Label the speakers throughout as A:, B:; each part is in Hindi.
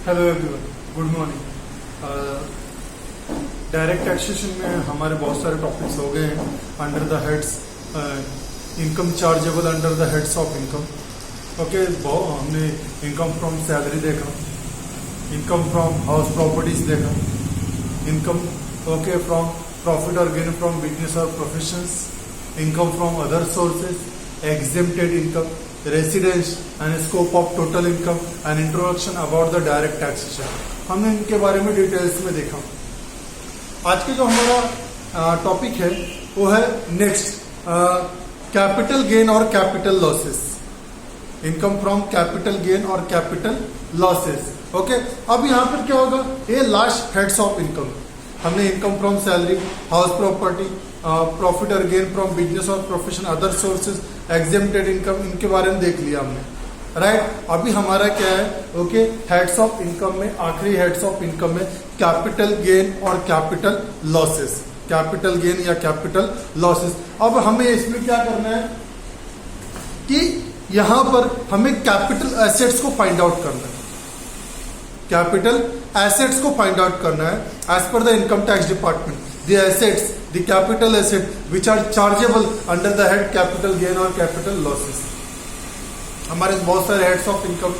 A: Hello everyone, good morning. Direct taxation में हमारे बहुत सारे टॉपिक्स हो गए हैं under the heads income chargeable under the heads of income. Okay, हमने इनकम फ्रॉम सैलरी देखा, इनकम फ्रॉम हाउस प्रॉपर्टीज देखा, इनकम ओके फ्रॉम प्रॉफिट और गेन फ्रॉम बिजनेस और professions, income from other sources, exempted income, residence and scope of total income and introduction about the direct taxation. हमने इनके बारे में डिटेल्स में देखा। आज के जो हमारा टॉपिक है वो है नेक्स्ट कैपिटल गेन और capital losses, income from capital gain और कैपिटल लॉसेस। ओके, अब यहाँ पर क्या होगा, ये लास्ट हेड्स ऑफ इनकम। हमने income from salary, house property, profit और गेन फ्रॉम बिजनेस और profession, other sources, exempted income, इनके बारे में देख लिया हमने, राइट। अभी हमारा क्या है, ओके, हेड्स ऑफ इनकम में आखिरी हेड्स ऑफ इनकम में कैपिटल गेन और कैपिटल लॉसेस, कैपिटल गेन या कैपिटल लॉसेस। अब हमें इसमें क्या करना है कि यहां पर हमें कैपिटल एसेट्स को फाइंड आउट करना है, कैपिटल एसेट्स को फाइंड आउट करना है as per the income tax department. The assets, the capital asset which are chargeable under the head capital gain और capital losses। हमारे बहुत सारे हेड्स ऑफ इनकम,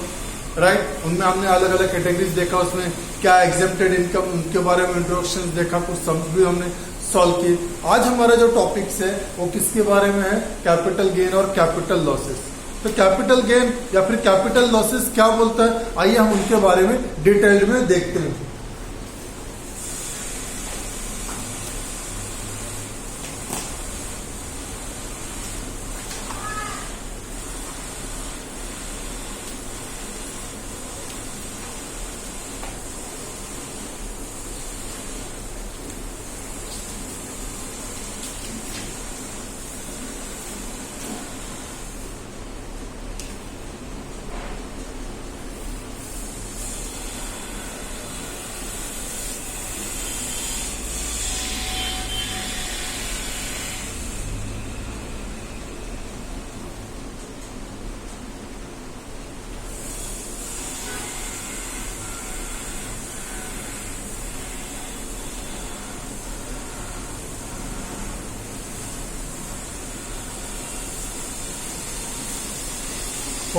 A: राइट, उनमें हमने अलग अलग कैटेगरीज देखा, उसमें क्या एग्जेम्प्टेड इनकम, उनके बारे में इंट्रोडक्शन देखा, कुछ सम्स भी हमने सॉल्व किए। आज हमारा जो टॉपिक्स है वो किसके बारे में है, कैपिटल गेन और कैपिटल लॉसेस। तो कैपिटल गेन या फिर कैपिटल लॉसेस क्या बोलता है, आइए हम उनके बारे में डिटेल में देखते हैं।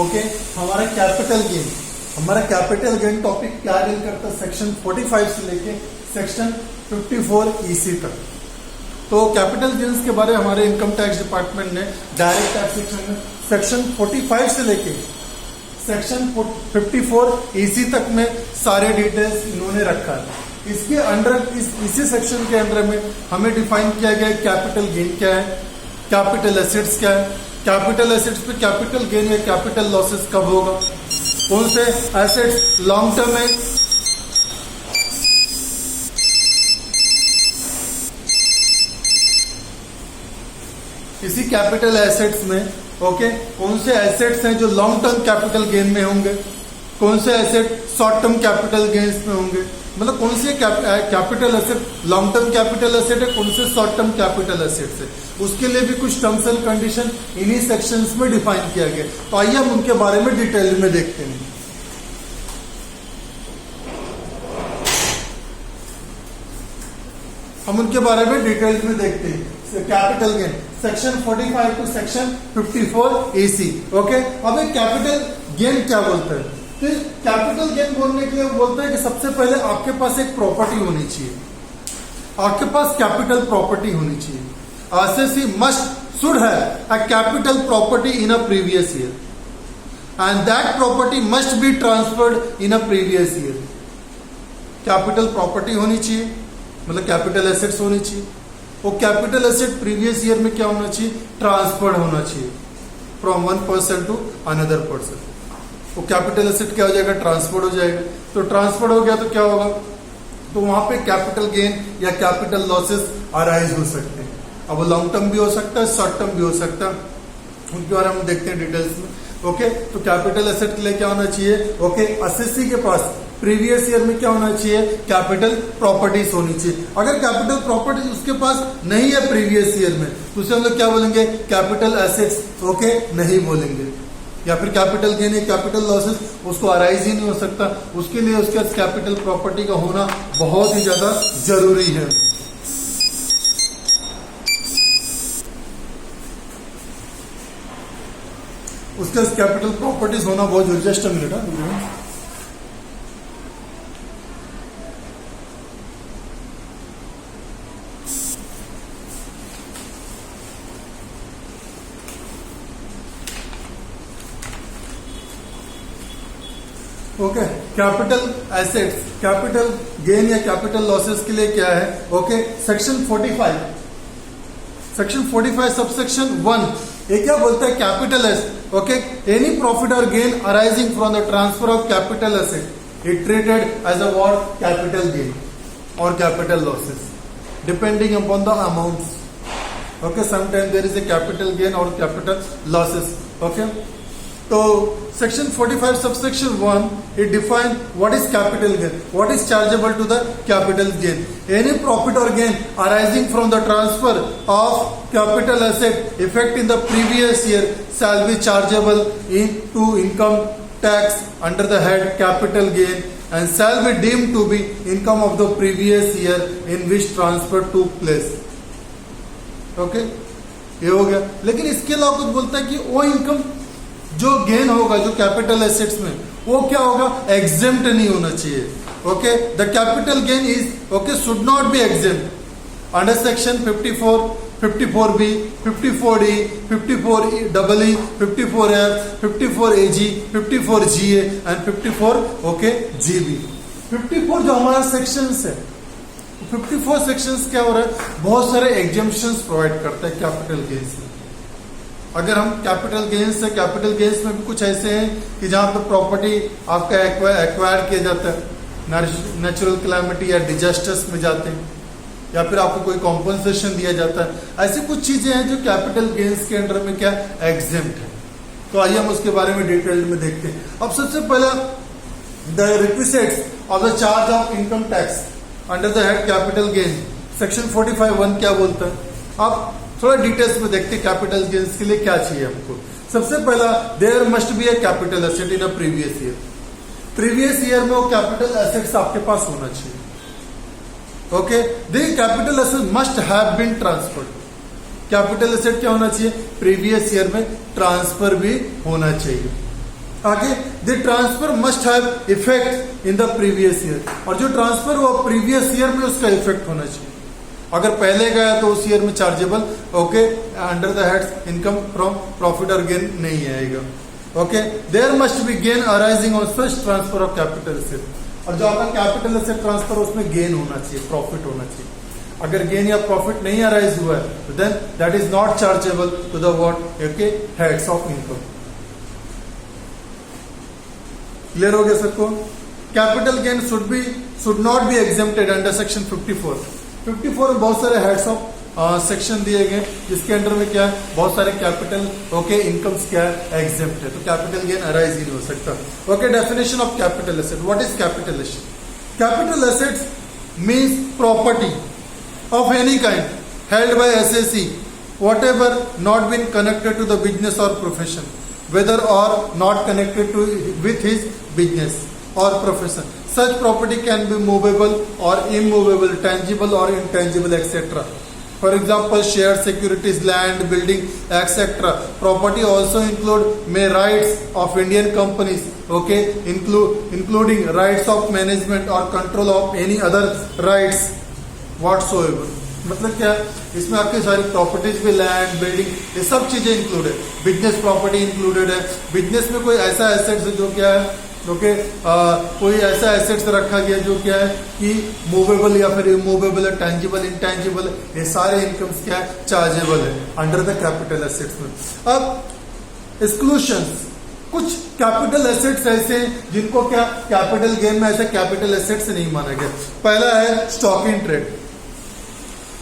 A: ओके, हमारा कैपिटल गेन टॉपिक क्या डील करता है, सेक्शन 45 से लेके सेक्शन 54 EC तक। तो कैपिटल गेन्स के बारे में हमारे इनकम टैक्स डिपार्टमेंट ने डायरेक्ट टैक्सेशन में सेक्शन 45 से लेके सेक्शन 54 EC तक में सारे डिटेल्स इन्होंने रखा है। इसके अंडर इसी सेक्शन के अंडर में हमें डिफाइन किया गया है कैपिटल गेन क्या है, कैपिटल एसेट्स क्या है, कैपिटल एसेट्स पे कैपिटल गेन या कैपिटल लॉसेस कब होगा, कौन से एसेट्स लॉन्ग टर्म है, इसी कैपिटल एसेट्स में ओके कौन से एसेट्स हैं जो लॉन्ग टर्म कैपिटल गेन में होंगे, कौन से asset short term capital gains में होंगे, मतलब कौन से capital asset long term capital asset है, कौन से शॉर्ट टर्म कैपिटल एसेट्स है, उसके लिए भी कुछ टर्म्स एंड कंडीशन इन्हीं सेक्शंस में डिफाइन किया गया। तो आइए हम उनके बारे में डिटेल में देखते हैं। हम उनके बारे में डिटेल में देखते हैं। Capital gain section 45 to section 54 EC। Okay, अब एक कैपिटल गेन क्या बोलता है, तो कैपिटल गेन बोलने के लिए बोलते हैं कि सबसे पहले आपके पास एक प्रॉपर्टी होनी चाहिए, आपके पास कैपिटल प्रॉपर्टी होनी चाहिए। SSC must should have a capital property in a previous year and that property must be transferred in a previous year. Capital property होनी चाहिए, मतलब कैपिटल एसेट्स होनी चाहिए। वो कैपिटल एसेट प्रीवियस ईयर में क्या होना चाहिए, ट्रांसफर्ड होना चाहिए from one person to another person. वो कैपिटल एसेट क्या हो जाएगा, ट्रांसफर हो जाएगा। तो ट्रांसफर हो गया तो क्या होगा, तो वहां पे कैपिटल गेन या कैपिटल लॉसेस अराइज हो सकते हैं। अब वो लॉन्ग टर्म भी हो सकता है, शॉर्ट टर्म भी हो सकता है, उनके बारे में हम देखते हैं डिटेल्स में। ओके, तो कैपिटल एसेट के लिए क्या होना चाहिए, ओके, एसएससी के पास प्रीवियस ईयर में क्या होना चाहिए, कैपिटल प्रॉपर्टीज होनी चाहिए। अगर कैपिटल प्रॉपर्टीज उसके पास नहीं है प्रीवियस ईयर में, तो उसे हम लोग क्या बोलेंगे, कैपिटल एसेट्स, ओके, नहीं बोलेंगे। या फिर कैपिटल गेन या कैपिटल लॉसेस उसको अराइज ही नहीं हो सकता, उसके लिए उसके पास कैपिटल प्रॉपर्टी का होना बहुत ही ज्यादा जरूरी है। उसके पास कैपिटल प्रॉपर्टीज होना बहुत जरूरी। Just a minute. Okay, capital assets, capital gain या कैपिटल लॉसेस के लिए क्या है? ओके, सेक्शन 45, सेक्शन 45 सबसेक्शन 1 ये क्या बोलता है? Capital asset, okay, any profit और gain arising from the transfer of capital asset it treated as a what? Capital gain और capital losses depending upon the amounts. Okay, sometime there is a capital gain और कैपिटल लॉसेस। ओके, तो section 45 subsection 1 it define what is capital gain, what is chargeable to the capital gain. Any profit or gain arising from the transfer of capital asset effect in the previous year shall be chargeable into income tax under the head capital gain and shall be deemed to be income of the previous year in which transfer took place. Okay, ये हो गया। लेकिन इसके अलावा कुछ बोलता है कि वो इनकम जो गेन होगा जो कैपिटल एसेट्स में वो क्या होगा? एग्जेम्प्ट नहीं होना चाहिए। Okay, the capital gain is okay should not be exempt under section 54, 54B, 54D, 54EE, 54F, 54AG, 54GA and 54 okay GB। 54 जो हमारा सेक्शंस है, 54 सेक्शंस क्या हो रहा है? बहुत सारे एग्जेम्पशंस प्रोवाइड करता है कैपिटल गेन्स में। अगर हम कैपिटल गेन्स है, कैपिटल गेन्स में भी कुछ ऐसे हैं कि जहां पर प्रॉपर्टी आपका एक्वायर किया जाता है, नेचुरल कैलामिटी या डिजास्टर्स में जाते हैं, या फिर आपको कोई कॉम्पनसेशन दिया जाता है। ऐसी कुछ चीजें हैं जो कैपिटल गेन्स के अंडर में क्या एग्जेम्प्ट है। तो आइए हम उसके बारे में डिटेल में देखते हैं। अब सबसे पहला the requisites of the charge of income tax under the head capital gain, section 45(1) क्या बोलता है? अब थोड़ा डिटेल्स में देखते हैं कैपिटल गेन्स के लिए क्या चाहिए हमको। सबसे पहला, there must be a capital asset in a previous year. Previous year में वो कैपिटल एसेट्स आपके पास होना चाहिए। Okay, the capital asset must have been transferred. Capital asset क्या होना चाहिए? प्रीवियस ईयर में ट्रांसफर भी होना चाहिए। आगे, the transfer must have effect in the previous year, और जो ट्रांसफर हुआ प्रीवियस ईयर में उसका इफेक्ट होना चाहिए। अगर पहले गया तो उस ईयर में chargeable okay under the head income from profit और गेन नहीं आएगा। Okay, there must be gain arising on first transfer of capital asset, और जो आपका कैपिटल एसेट ट्रांसफर उसमें गेन होना चाहिए, प्रॉफिट होना चाहिए। अगर गेन या प्रॉफिट नहीं अराइज हुआ है तो then that is not chargeable to the what? Okay, heads of income. Clear हो गया सबको? Capital gain should not be exempted under section 54। 54 में बहुत सारे हेड्स ऑफ सेक्शन दिए गए जिसके अंडर में क्या है? बहुत सारे कैपिटल ओके इनकम्स क्या है? एग्जेम्प्ट है, तो कैपिटल गेन अराइज ही नहीं हो सकता। Okay, definition of capital asset. What is capital asset? Capital assets means property of any kind held by SSC whatever not been connected to the business or profession, whether or not connected to with his business or profession. Such property can be movable or immovable, tangible or intangible, etc. For example, shares, securities, land, building, etc. Property also include rights of Indian companies, okay, including rights of management or control of any other rights whatsoever. मतलब क्या? इसमें आपकी सारी प्रॉपर्टीज भी, लैंड, बिल्डिंग, ये सब चीजें इंक्लूड है। बिजनेस प्रॉपर्टी इंक्लूडेड है। बिजनेस में कोई ऐसा एसेट्स है जो क्या है? ओके, कोई ऐसा एसेट्स रखा गया जो क्या है कि मूवेबल या फिर इमूवेबल है, टैंजिबल, इंटैंजिबल, ये सारे इनकम्स क्या है? चार्जेबल है अंडर द कैपिटल एसेट्स में। अब एक्सक्लूशंस, कुछ कैपिटल एसेट्स ऐसे हैं जिनको क्या कैपिटल गेन में ऐसे कैपिटल एसेट्स नहीं माना गया। पहला है स्टॉक इन ट्रेड।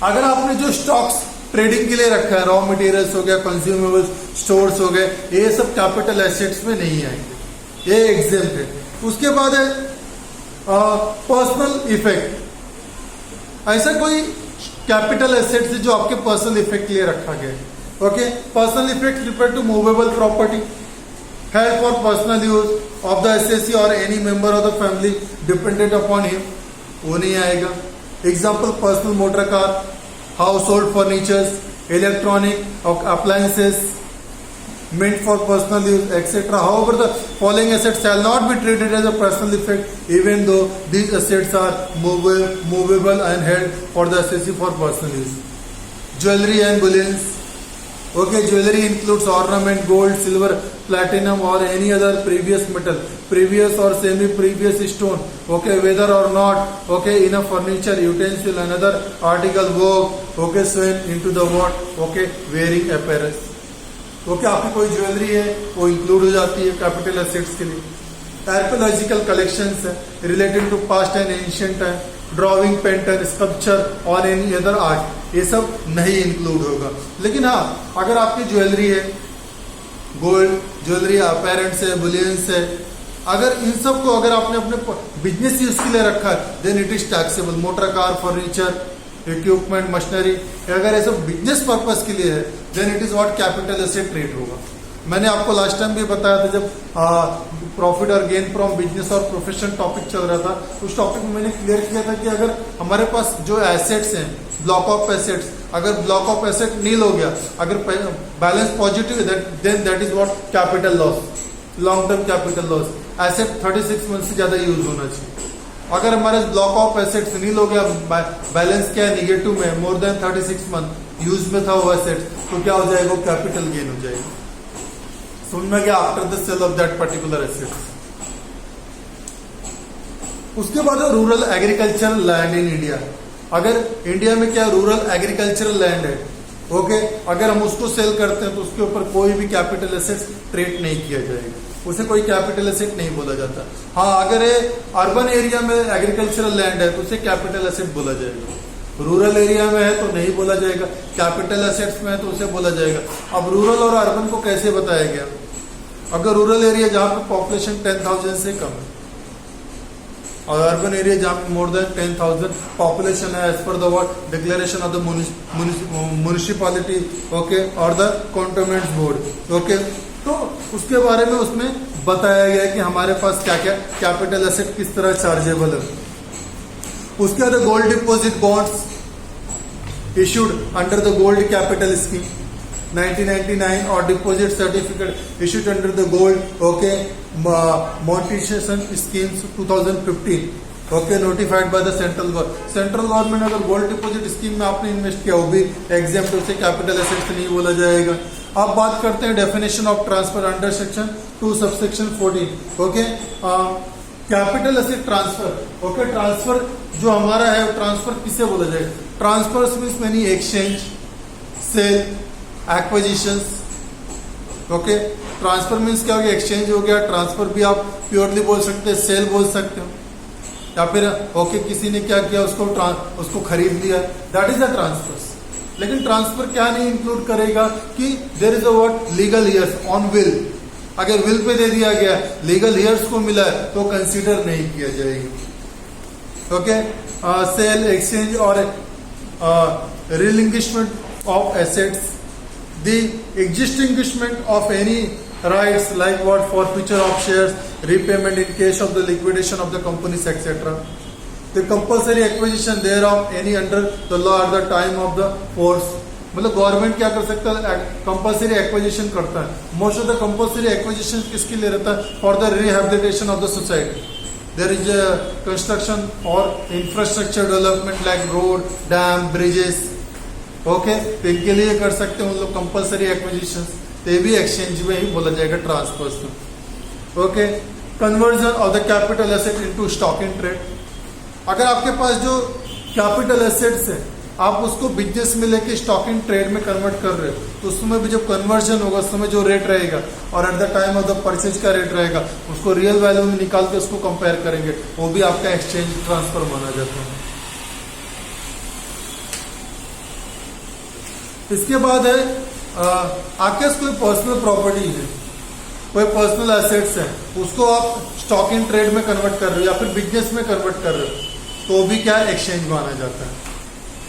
A: अगर आपने जो स्टॉक्स ट्रेडिंग के लिए रखा है, रॉ मटेरियल्स हो गया, कंज्यूमेबल्स, स्टोर्स हो गए, ये सब कैपिटल एसेट्स में नहीं आएंगे, ये एग्जेम्प्ट है। उसके बाद है पर्सनल इफेक्ट। ऐसा कोई कैपिटल एसेट्स है जो आपके पर्सनल इफेक्ट के लिए रखा गया है। Okay, personal effect refer to movable property, held for personal use of the assessee or any member of the family dependent upon him, वो नहीं आएगा. Example, personal motor car, household furnitures, electronic appliances meant for personal use, etc. However, the following assets shall not be treated as a personal effect, even though these assets are movable and held for the assessee for personal use. Jewelry and bullions. Okay, jewelry includes ornament, gold, silver, platinum or any other previous metal, previous or semi-previous stone. Okay, whether or not, okay, in a furniture, utensil, another article, work, okay, sewn into the what, okay, wearing apparel. Okay, आपकी कोई ज्वेलरी है वो इंक्लूड हो जाती है कैपिटल एसेट्स के लिए. आर्कियोलॉजिकल कलेक्शंस है related to past and ancient time, drawing, painter, sculpture और एनी अदर आर्ट, ये सब नहीं इंक्लूड होगा. लेकिन हाँ, अगर आपकी ज्वेलरी है, गोल्ड ज्वेलरी, अपैरेंट्स है, बुलियंस है, अगर इन सब को अगर आपने अपने बिजनेस यूज के लिए रखा है, then it is taxable. Motor car, furniture, equipment, machinery, अगर ऐसा बिजनेस पर्पस के लिए है, then it is what capital asset trade होगा. मैंने आपको लास्ट टाइम भी बताया था जब प्रॉफिट और गेन फ्रॉम बिजनेस और प्रोफेशन टॉपिक चल रहा था, उस टॉपिक में मैंने क्लियर किया था कि अगर हमारे पास जो एसेट्स हैं, ब्लॉक ऑफ एसेट्स, अगर ब्लॉक ऑफ एसेट नील हो गया, अगर बैलेंस पॉजिटिव है, then that is what capital loss, long term capital loss. Asset 36 month से ज्यादा यूज होना चाहिए. अगर हमारे ब्लॉक ऑफ एसेट्स नील हो गया, बैलेंस क्या है, निगेटिव में, मोर देन 36 मंथ यूज में था वो एसेट, तो क्या हो जाएगा, कैपिटल गेन हो जाएगा. सुन में गया after the sale of that particular asset. उसके बाद rural agricultural land in India. अगर इंडिया में क्या रूरल एग्रीकल्चरल लैंड है, ओके, अगर हम उसको सेल करते हैं तो उसके ऊपर कोई भी कैपिटल एसेट ट्रेड नहीं किया जाएगा, उसे कोई कैपिटल एसेट नहीं बोला जाता. हाँ, अगर ये अर्बन एरिया में एग्रीकल्चरल लैंड है तो उसे कैपिटल एसेट बोला जाएगा. रूरल एरिया में है तो नहीं बोला जाएगा. कैपिटल एसेट्स में है तो उसे बोला जाएगा. अब रूरल और अर्बन को कैसे बताया गया? अगर रूरल एरिया जहां पे पॉपुलेशन 10,000 से कम है और अर्बन एरिया जहां पे मोर देन 10,000 पॉपुलेशन है, as per the what declaration of the municipality, okay, और द कैंटोनमेंट बोर्ड, ओके, तो उसके बारे में उसमें बताया गया कि हमारे पास क्या क्या कैपिटल एसेट किस तरह चार्जेबल है. उसके बाद gold deposit bonds issued under the gold capital scheme 1999 और deposit certificate issued under the gold, okay, monetization schemes 2015, okay, notified by the central government. Central government अगर गोल्ड डिपॉजिट स्कीम में आपने इन्वेस्ट किया, वो भी एग्जाम्प्ट, उसे कैपिटल एसेट नहीं बोला जाएगा. अब बात करते हैं definition of transfer under section 2 subsection 14, okay. Capital asset transfer, okay, transfer जो हमारा है ट्रांसफर किसे बोला जाएगा? Transfer means many exchange, sale, acquisitions, okay. Transfer means क्या हो गया? एक्सचेंज हो गया. ट्रांसफर भी आप प्योरली बोल सकते हैं, सेल बोल सकते हो, या फिर ओके किसी ने क्या किया, उसको खरीद लिया, दैट इज द ट्रांसफर. लेकिन ट्रांसफर क्या नहीं इंक्लूड करेगा कि there is a what legal heirs on will. अगर विल पे दे दिया गया, लीगल हियर्स को मिला है तो कंसीडर नहीं किया जाएगा. ओके, सेल, एक्सचेंज और relinquishment of assets, the extinguishment of any rights like what forfeiture of shares, repayment in case of the liquidation of the companies, etc. The compulsory acquisition thereof any under the law at the time of the force. मतलब गवर्नमेंट क्या कर सकता है? कंपल्सरी एक्विजिशन करता है. Most of the compulsory acquisition किसके लिए रहता है? For the rehabilitation of the society. There is construction और infrastructure development like road, dam, bridges, okay, तो इनके लिए कर सकते हैं उन लोग कंपल्सरी एक्विजिशन. तो भी एक्सचेंज में ही बोला जाएगा ट्रांसफर्स में. Okay, conversion of the capital asset into stock in trade. अगर आपके पास जो कैपिटल एसेट्स है आप उसको बिजनेस में लेके स्टॉक इन ट्रेड में कन्वर्ट कर रहे हो, तो उसमें भी जब कन्वर्जन होगा उस समय जो रेट रहेगा और at the time of the purchase का रेट रहेगा, उसको रियल वैल्यू में निकाल के उसको कंपेयर करेंगे, वो भी आपका एक्सचेंज ट्रांसफर माना जाता है. इसके बाद है आपके पास कोई पर्सनल प्रॉपर्टी है, कोई पर्सनल एसेट्स है, उसको आप स्टॉक इन ट्रेड में कन्वर्ट कर रहे हो या फिर बिजनेस में कन्वर्ट कर रहे हो, तो भी क्या एक्सचेंज माना जाता है,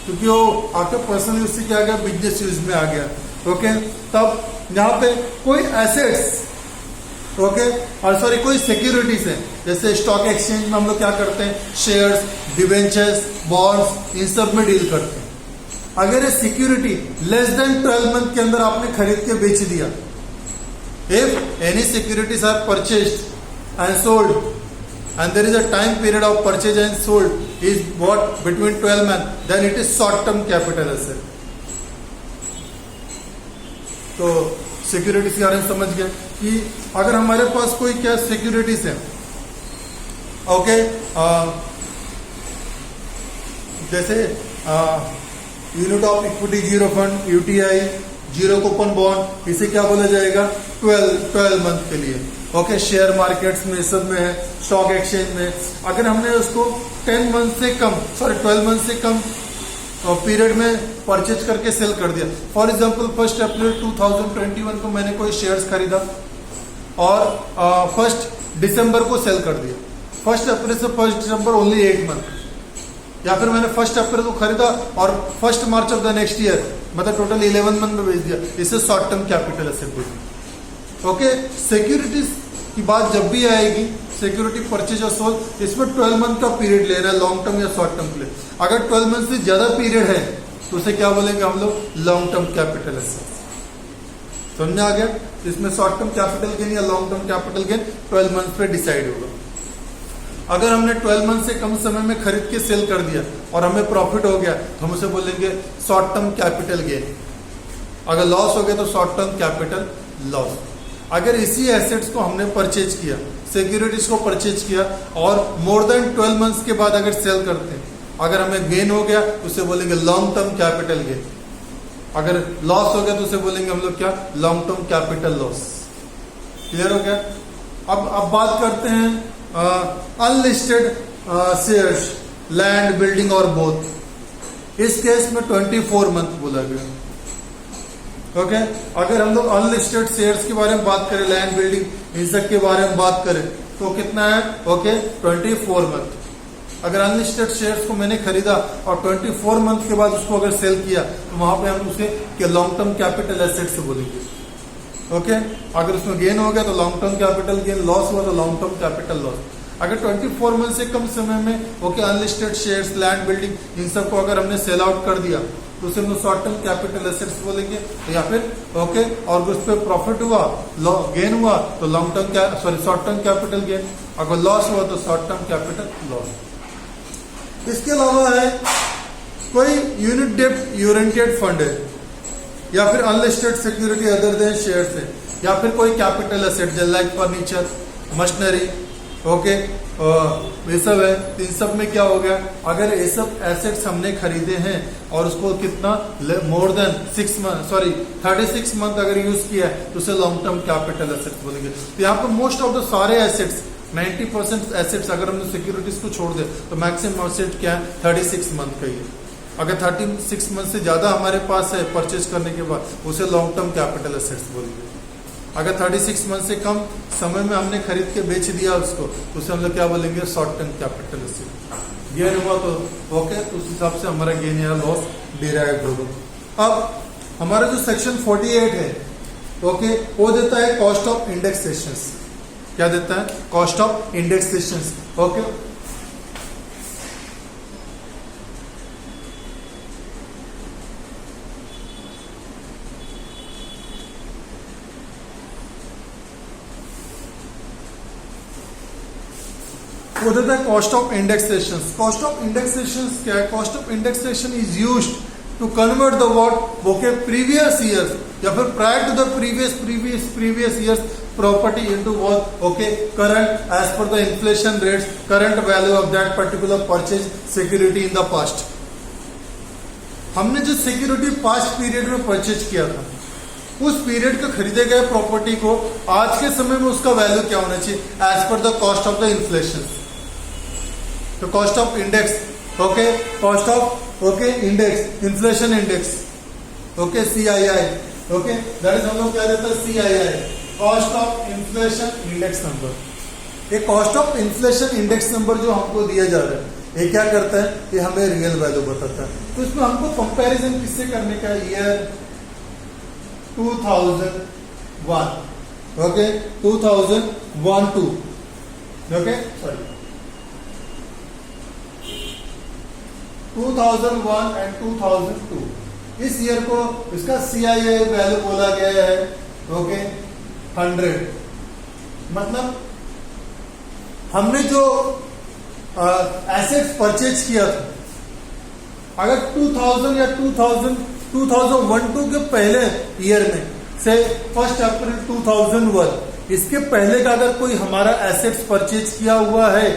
A: क्योंकि वो आपके पर्सनल यूज से क्या आ गया, बिजनेस यूज में आ गया. ओके, तब यहाँ पे कोई एसेट्स ओके। और सॉरी कोई सिक्योरिटीज है, जैसे स्टॉक एक्सचेंज में हम लोग क्या करते हैं, शेयर्स, डिवेंचर्स, बॉन्ड्स, इन सब में डील करते हैं। अगर ये सिक्योरिटी लेस देन 12 मंथ के अंदर आपने खरीद के बेच दिया, if any securities are purchased and sold and there is a time period of purchase and sold is what between 12 months, then it is short term capital asset. तो सिक्योरिटीज के बारे में समझ गए कि अगर हमारे पास कोई क्या सिक्योरिटीज है, ओके, जैसे unit of equity zero fund, UTI, zero coupon bond, इसे क्या बोला जाएगा, 12 मंथ के लिए। ओके, शेयर मार्केट्स में सब में है, स्टॉक एक्सचेंज में अगर हमने उसको 10 मंथ से कम, सॉरी 12 मंथ से कम पीरियड में परचेज करके सेल कर दिया। फॉर एग्जांपल 1 अप्रैल 2021 को मैंने कोई शेयर्स खरीदा और 1 दिसंबर को सेल कर दिया। 1 अप्रैल से 1 दिसंबर ओनली 8 मंथ, या फिर मैंने 1 अप्रैल को खरीदा और 1 मार्च ऑफ द नेक्स्ट ईयर, मतलब टोटल 11 मंथ में बेच दिया, इसे शॉर्ट टर्म कैपिटल एसेट बोलते हैं। ओके, सिक्योरिटीज की बात जब भी आएगी, सिक्योरिटी परचेज और सोल, इसमें 12 मंथ का पीरियड लेना है, लॉन्ग टर्म या शॉर्ट टर्म के लिए। अगर 12 मंथ से ज्यादा पीरियड है तो उसे क्या बोलेंगे हम लोग, लॉन्ग टर्म कैपिटल एसेट। समझ आ गया? इसमें शॉर्ट टर्म कैपिटल गेन या long term capital gain 12 month पे डिसाइड होगा। अगर हमने 12 मंथ से कम समय में खरीद के सेल कर दिया और हमें प्रॉफिट हो गया तो हम उसे बोलेंगे शॉर्ट टर्म कैपिटल गेन। अगर लॉस हो गया तो शॉर्ट टर्म कैपिटल लॉस। अगर इसी एसेट्स को हमने परचेज किया, सिक्योरिटीज को परचेज किया और मोर देन 12 मंथ्स के बाद अगर सेल करते हैं, अगर हमें गेन हो गया तो उसे बोलेंगे लॉन्ग टर्म कैपिटल गेन। अगर लॉस हो गया तो उसे बोलेंगे हम लोग क्या, long term capital loss. Clear हो गया? अब बात करते हैं अनलिस्टेड शेयर्स, लैंड, बिल्डिंग और बोथ। इस केस में 24 मंथ बोला गया। ओके, अगर हम लोग अनलिस्टेड शेयर्स के बारे में बात करें, लैंड, बिल्डिंग, इन सब के बारे में बात करें तो कितना है, ओके, 24 मंथ। अगर अनलिस्टेड शेयर्स को मैंने खरीदा और 24 मंथ के बाद उसको अगर सेल किया तो वहां पे हम उसे लॉन्ग टर्म कैपिटल एसेट से बोलेंगे। ओके, अगर उसमें गेन हो गया तो long term capital gain, loss हुआ तो लॉन्ग टर्म कैपिटल लॉस। अगर 24 मंथ से कम समय में okay unlisted shares, land, building, इन सबको अगर हमने सेल आउट कर दिया तो उसे हम शॉर्ट टर्म कैपिटल एसेट्स बोलेंगे। या फिर ओके, और उस पर प्रॉफिट हुआ, गेन हुआ तो long term short term capital gain. अगर लॉस हुआ तो शॉर्ट टर्म कैपिटल लॉस। इसके अलावा है कोई यूनिट डेप्ट ओरिएंटेड फंड है, या फिर unlisted security other than shares है, या फिर कोई कैपिटल एसेट जैसे लाइक फर्नीचर, मशीनरी, ओके, ये सब है। तो इन सब में क्या हो गया, अगर ये सब एसेट्स हमने खरीदे हैं और उसको कितना मोर देन 36 मंथ अगर यूज किया है तो उसे लॉन्ग टर्म कैपिटल एसेट्स बोलेंगे। तो यहाँ पर मोस्ट ऑफ द सारे एसेट्स 90% एसेट्स अगर हमने सिक्योरिटीज को छोड़ दे तो मैक्सिमम एसेट क्या है, 36 मंथ का ही है। अगर 36 मंथ से ज्यादा हमारे पास है परचेज करने के बाद उसे लॉन्ग टर्म कैपिटल एसेट्स बोलेंगे। अगर 36 मंथ से कम समय में हमने खरीद के बेच दिया उसको तो उसे हम लोग क्या बोलेंगे, short term capital asset. Gain हुआ तो ओके, तो उस हिसाब से हमारा गेन या लॉस डिराइव होगा। अब हमारा जो सेक्शन 48 है, ओके, वो देता है कॉस्ट ऑफ इंडेक्सेशन। क्या देता है, कॉस्ट ऑफ इंडेक्सेशन। ओके, वो देता है cost of indexation. Cost of indexation क्या है, cost of indexation is used to convert the what, okay, previous years या फिर prior to the previous years property into what, okay, current as per the inflation rates, current value of that particular purchase security in the past. हमने जो सिक्योरिटी पास्ट पीरियड में परचेज किया था, उस पीरियड के खरीदे गए प्रॉपर्टी को आज के समय में उसका वैल्यू क्या होना चाहिए, as per the cost of the inflation. तो cost of index, okay, cost of, okay, index, inflation index, okay, CII, ओके, दैट इज हम लोग क्या देता है, CII, cost of inflation index number. ये cost of inflation index number जो हमको दिया जा रहा है, ये क्या करता है, ये हमें रियल वैल्यू बताता है। तो इसमें हमको कंपैरिजन किससे करने का, year 2001, okay 2001 2 okay sorry 2001 and 2002 इस ईयर को इसका CII वैल्यू बोला गया है ओके 100। मतलब हमने जो एसेट्स परचेज किया था, अगर 2000 या 2001-2 के पहले ईयर में से 1 अप्रैल 2001 इसके पहले का अगर कोई हमारा एसेट्स परचेज किया हुआ है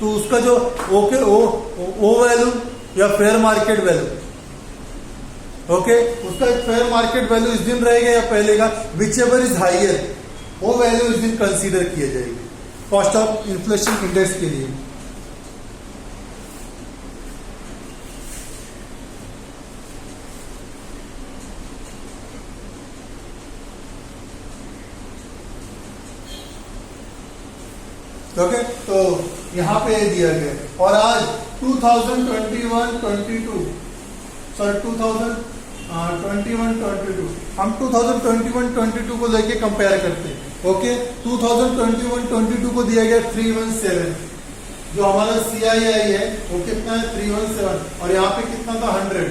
A: तो उसका जो ओके ओ वैल्यू या फेयर मार्केट वैल्यू ओके उसका एक फेयर मार्केट वैल्यू इस दिन रहेगा या पहले का विच एवर इज हाइयर वो वैल्यू इस दिन कंसीडर किया जाएगी कॉस्ट ऑफ इन्फ्लेशन इंडेक्स के लिए। ओके तो यहां पे दिया गया और आज 2021-22 सॉरी 2021-22 हम 2021-22 को लेके कंपेयर करते हैं। ओके 2021-22 को दिया गया 317 जो हमारा CII है वो कितना है 317 और यहाँ पे कितना था 100।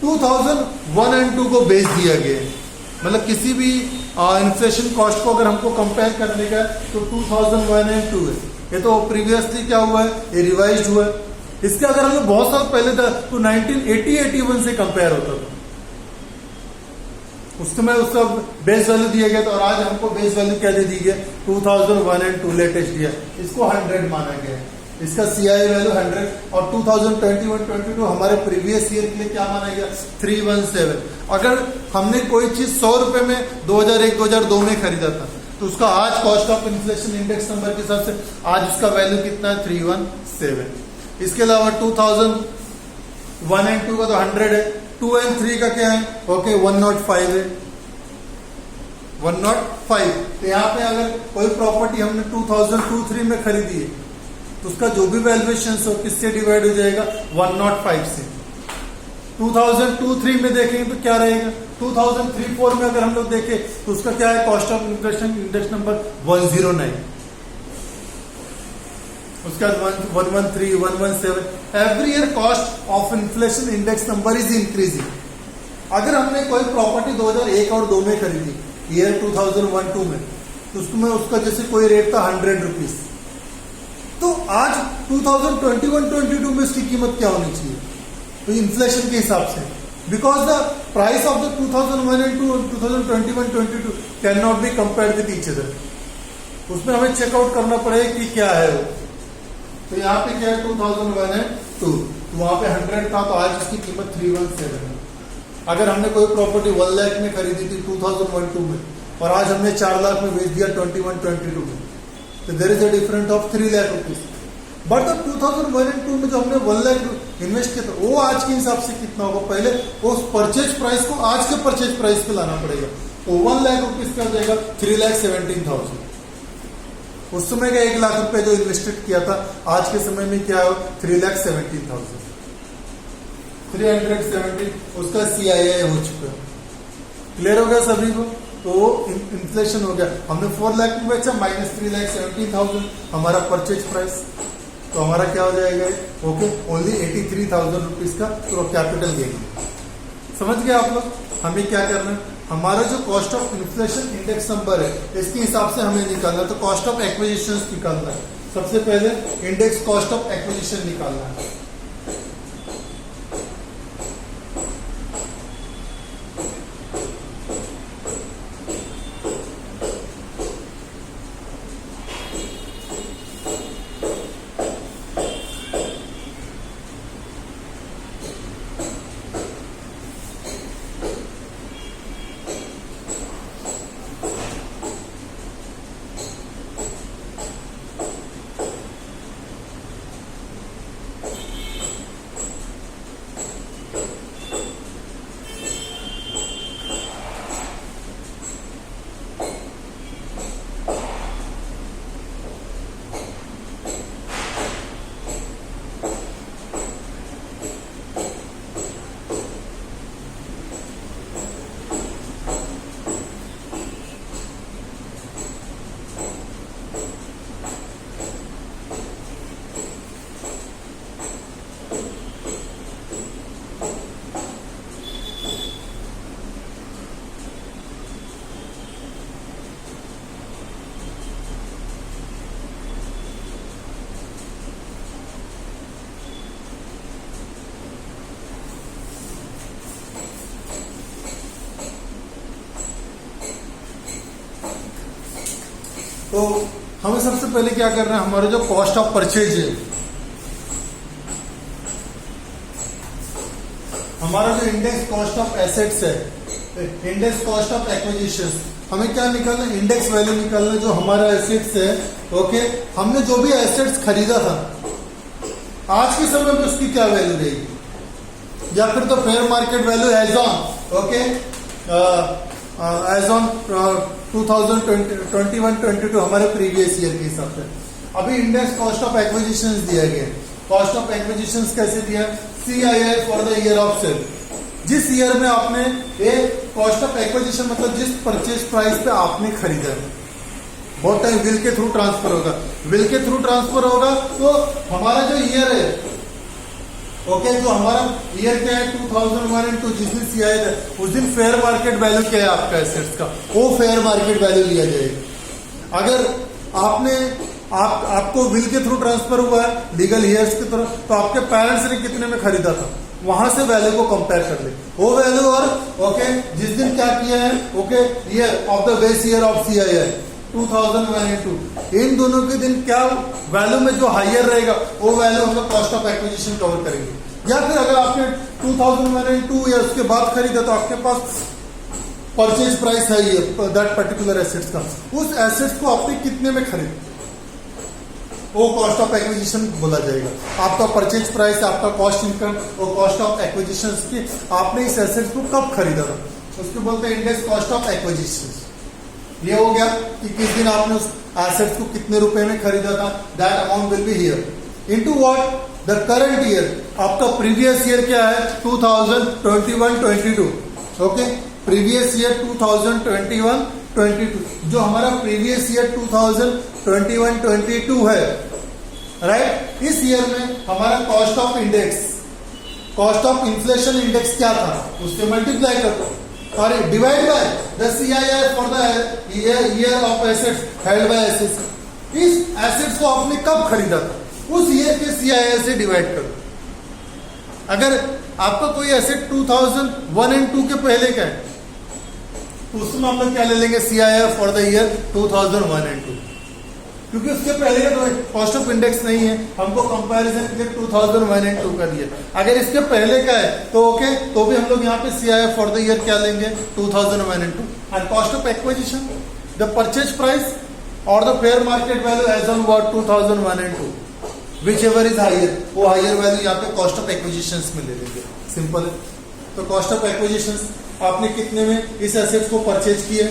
A: 2001 एंड 2 को बेस दिया गया है, मतलब किसी भी इन्फ्लेशन कॉस्ट को अगर हमको कंपेयर करने का तो 2001 एंड 2 है। ये तो प्रीवियसली क्या हुआ है, ये रिवाइज हुआ है। इसके अगर हमें बहुत साल पहले था तो 1980-81 से कंपेयर होता था, उस समय उसका बेस वैल्यू दिया गया था और आज हमको बेस वैल्यू क्या दे दी गई 2001 एंड 2 लेटेस्ट दिया, इसको 100 माना गया है, इसका CII वैल्यू 100 और 2021-22 हमारे प्रीवियस ईयर के लिए क्या माना गया 317। अगर हमने कोई चीज 100 रुपए में 2001-2002 में खरीदा था तो उसका आज cost of inflation index number के हिसाब से आज उसका वैल्यू कितना है 317। इसके अलावा 2001 एंड 2 का तो 100 है, 2 एंड 3 का क्या है ओके 105 है 105। तो यहाँ पे अगर कोई प्रॉपर्टी हमने 2002-3 में खरीदी है तो उसका जो भी वैल्यूएशन हो किससे डिवाइड हो जाएगा 105 से। 2002-3 में देखेंगे तो क्या रहेगा 2003-4 में अगर हम लोग देखें तो उसका क्या है cost of inflation index number 109, उसके बाद 113, 117। Every year cost of inflation index number is increasing. अगर हमने कोई प्रॉपर्टी 2001 और 2 में खरीदी ईयर 2001-2 में तो उसका जैसे कोई रेट था 100 रुपीज, तो आज 2021-22 में इसकी कीमत क्या होनी चाहिए तो इन्फ्लेशन के हिसाब से, because the price of the 2001 and 2 2021-22 can not be compared with each other. उसमें हमें चेकआउट करना पड़ेगा कि क्या है वो। तो यहाँ पे क्या है 2001 एंड 2 तो वहां पे 100 था तो आज इसकी कीमत 317 है। अगर हमने कोई प्रॉपर्टी 1 लाख में खरीदी थी 2001-2 में और आज हमने 4 लाख में बेच दिया 21-22 में तो there is a difference of 3 lakh rupees. But 2001 and 2 में जो हमने 1 लाख इन्वेस्ट किया था वो आज के हिसाब से कितना होगा, पहले वो परचेज प्राइस को आज के परचेज प्राइस पे लाना पड़ेगा तो 1 लाख रुपीज का हो जाएगा 3,17,000। उस समय का 1 लाख रुपए जो इन्वेस्टेड किया था आज के समय में क्या हो 3,17,000 370 उसका CII हो चुका है। क्लियर हो गया सभी को। तो इन्फ्लेशन हो गया, हमने 4 लाख में बेचा माइनस 3,17,000 हमारा परचेज प्राइस, तो हमारा क्या हो जाएगा ओके ओनली 83,000 रुपीज का कैपिटल गेन। समझ गए आप लोग। हमें क्या करना है, हमारा जो cost of inflation index number है इसके हिसाब से हमें निकालना है। तो कॉस्ट ऑफ एक्विजिशन निकालना है, सबसे पहले इंडेक्स कॉस्ट ऑफ एक्विजिशन निकालना है। तो हमें सबसे पहले क्या करना है, हमारा जो कॉस्ट ऑफ परचेज है, हमारा जो इंडेक्स कॉस्ट ऑफ एसेट्स है, इंडेक्स कॉस्ट ऑफ एक्विजिशन, हमें क्या निकालना है, इंडेक्स वैल्यू निकालना, जो हमारा एसेट्स है। ओके, हमने जो भी एसेट्स खरीदा था आज के समय में उसकी क्या वैल्यू रहेगी, या फिर तो fair market value as on, okay, as on 2021-22 हमारे प्रीवियस ईयर के हिसाब से। अभी इंडेक्स कॉस्ट ऑफ एक्विजिशन दिया गया है। कॉस्ट ऑफ एक्विजिशन कैसे दिया, CII for the year of sale. जिस ईयर में आपने ये कॉस्ट ऑफ एक्विजिशन मतलब जिस परचेज प्राइस पे आपने खरीदा है, बहुत टाइम विल के थ्रू ट्रांसफर होगा, विल के थ्रू ट्रांसफर होगा तो हमारा जो ईयर है, ओके, जो हमारा ईयर क्या है 2001 एंड 2, जिस दिन CII है उस दिन फेयर मार्केट वैल्यू क्या है आपका एसेट्स का, वो फेयर मार्केट वैल्यू लिया जाएगा। अगर आपने आपको विल के थ्रू ट्रांसफर हुआ है लीगल ईयर्स की तरफ, तो आपके पेरेंट्स ने कितने में खरीदा था, वहां से वैल्यू को कंपेयर कर ले, वो वैल्यू और ओके जिस दिन क्या किया है, okay, year of the base year of CII 2001 and 2, इन दोनों के दिन क्या वैल्यू में जो हायर रहेगा वो वैल्यू हम लोग कॉस्ट ऑफ एक्विजिशन कवर करेंगे। या फिर अगर आपने 2001 एंड 2 या उसके बाद खरीदा तो आपके पास परचेज प्राइस है ये दैट पर्टिकुलर एसेट्स का, उस एसेट्स को आपने कितने में खरीदा, वो कॉस्ट ऑफ एक्विजिशन बोला जाएगा। आपका परचेज प्राइस, आपका कॉस्ट इनकम, वो कॉस्ट ऑफ एक्विजिशन की आपने इस एसेट्स को कब खरीदा था, उसको बोलते हैं इंडेक्स कॉस्ट ऑफ एक्विजिशन। ये हो गया कि किस दिन आपने उस एसेट्स को कितने रुपए में खरीदा था, that amount will be here into what, the current year. आपका प्रीवियस ईयर क्या है 2021-22, ओके, प्रीवियस ईयर 2021-22, जो हमारा प्रीवियस ईयर 2021-22 है, राइट। इस ईयर में हमारा cost of index, cost of inflation index क्या था, उससे मल्टीप्लाई कर दो और divide by the CII for the year of assets held by assets. इस एसेट्स को आपने कब खरीदा था, उस ईयर के CII से डिवाइड कर दो। अगर आपका कोई एसेट 2001 एंड 2 के पहले का है तो उसमें हम लोग क्या ले लेंगे, CII for the year 2001 and 2, क्योंकि उसके पहले का तो कॉस्ट ऑफ इंडेक्स नहीं है, हमको कंपैरिजन के 2001 एंड 2 का दिया। अगर इसके पहले का है तो ओके, तो भी हम लोग यहाँ पे CII फॉर द ईयर क्या लेंगे 2001 and 2, and cost of acquisition the purchase price और the fair market value as on what 2001 and 2, whichever is higher, वो हायर वैल्यू यहाँ पे कॉस्ट ऑफ एक्विजिशन में ले लेंगे। सिंपल है। तो कॉस्ट ऑफ एक्विजिशन आपने कितने में इस एसेट्स को परचेज किए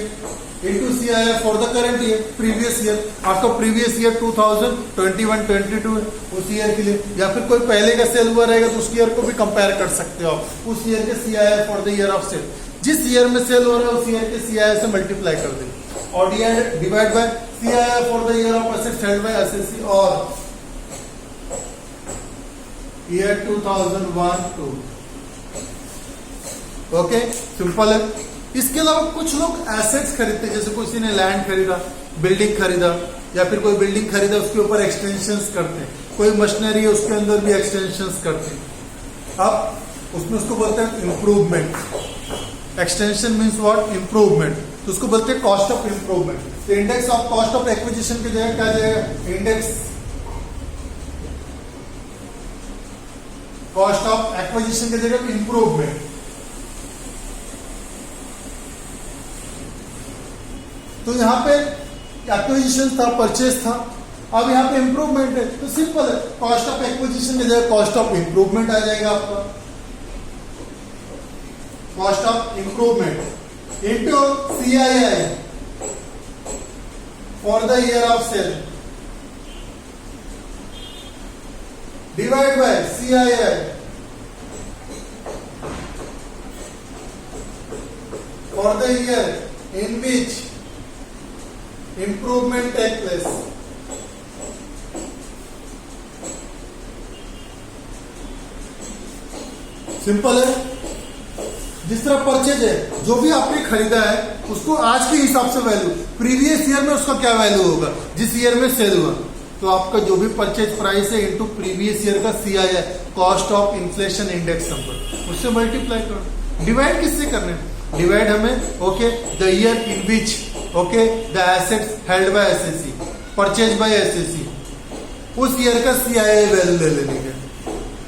A: into CII for the current year, previous year. आपका प्रीवियस ईयर 2021-22 है, उस ईयर के लिए, या फिर कोई पहले का सेल हुआ रहेगा तो उस ईयर को भी कंपेयर कर सकते हो आप, उस ईयर के CII for the year of sale. जिस ईयर में सेल हो रहा है उस ईयर के CII से मल्टीप्लाई कर देंगे और divide by CII for the year of assets held by SSC और ईयर 2001-2। ओके, सिंपल है। इसके अलावा कुछ लोग एसेट्स खरीदते हैं, जैसे किसी ने लैंड खरीदा, बिल्डिंग खरीदा, या फिर कोई बिल्डिंग खरीदा उसके ऊपर एक्सटेंशंस करते हैं, कोई मशीनरी है उसके अंदर भी एक्सटेंशंस करते हैं। अब उसमें उसको बोलते हैं improvement. Extension means what, improvement, तो उसको बोलते हैं कॉस्ट ऑफ इंप्रूवमेंट। तो index of cost of acquisition की जगह क्या जाएगा, इंडेक्स कॉस्ट ऑफ एक्विजिशन की जगह इंप्रूवमेंट। तो यहाँ पे एक्विजिशन था, परचेज था, अब यहाँ पे इंप्रूवमेंट है, तो सिंपल है, कॉस्ट ऑफ एक्विजिशन की जगह कॉस्ट ऑफ इंप्रूवमेंट आ जाएगा आपका, cost of improvement into CII for the year of sale divide by CII for the year in which improvement take place। Simple है। जिस तरह परचेज है, जो भी आपने खरीदा है उसको आज के हिसाब से वैल्यू, प्रीवियस ईयर में उसका क्या वैल्यू होगा जिस ईयर में सेल हुआ, तो आपका जो भी परचेज प्राइस है इनटू प्रीवियस ईयर का CII cost of inflation index number, उससे मल्टीप्लाई करो। डिवाइड किससे करने, डिवाइड हमें okay the year in which okay the assets held by SSC, purchase by SSC, उस ईयर का सीआईए वैल्यू ले लेने के।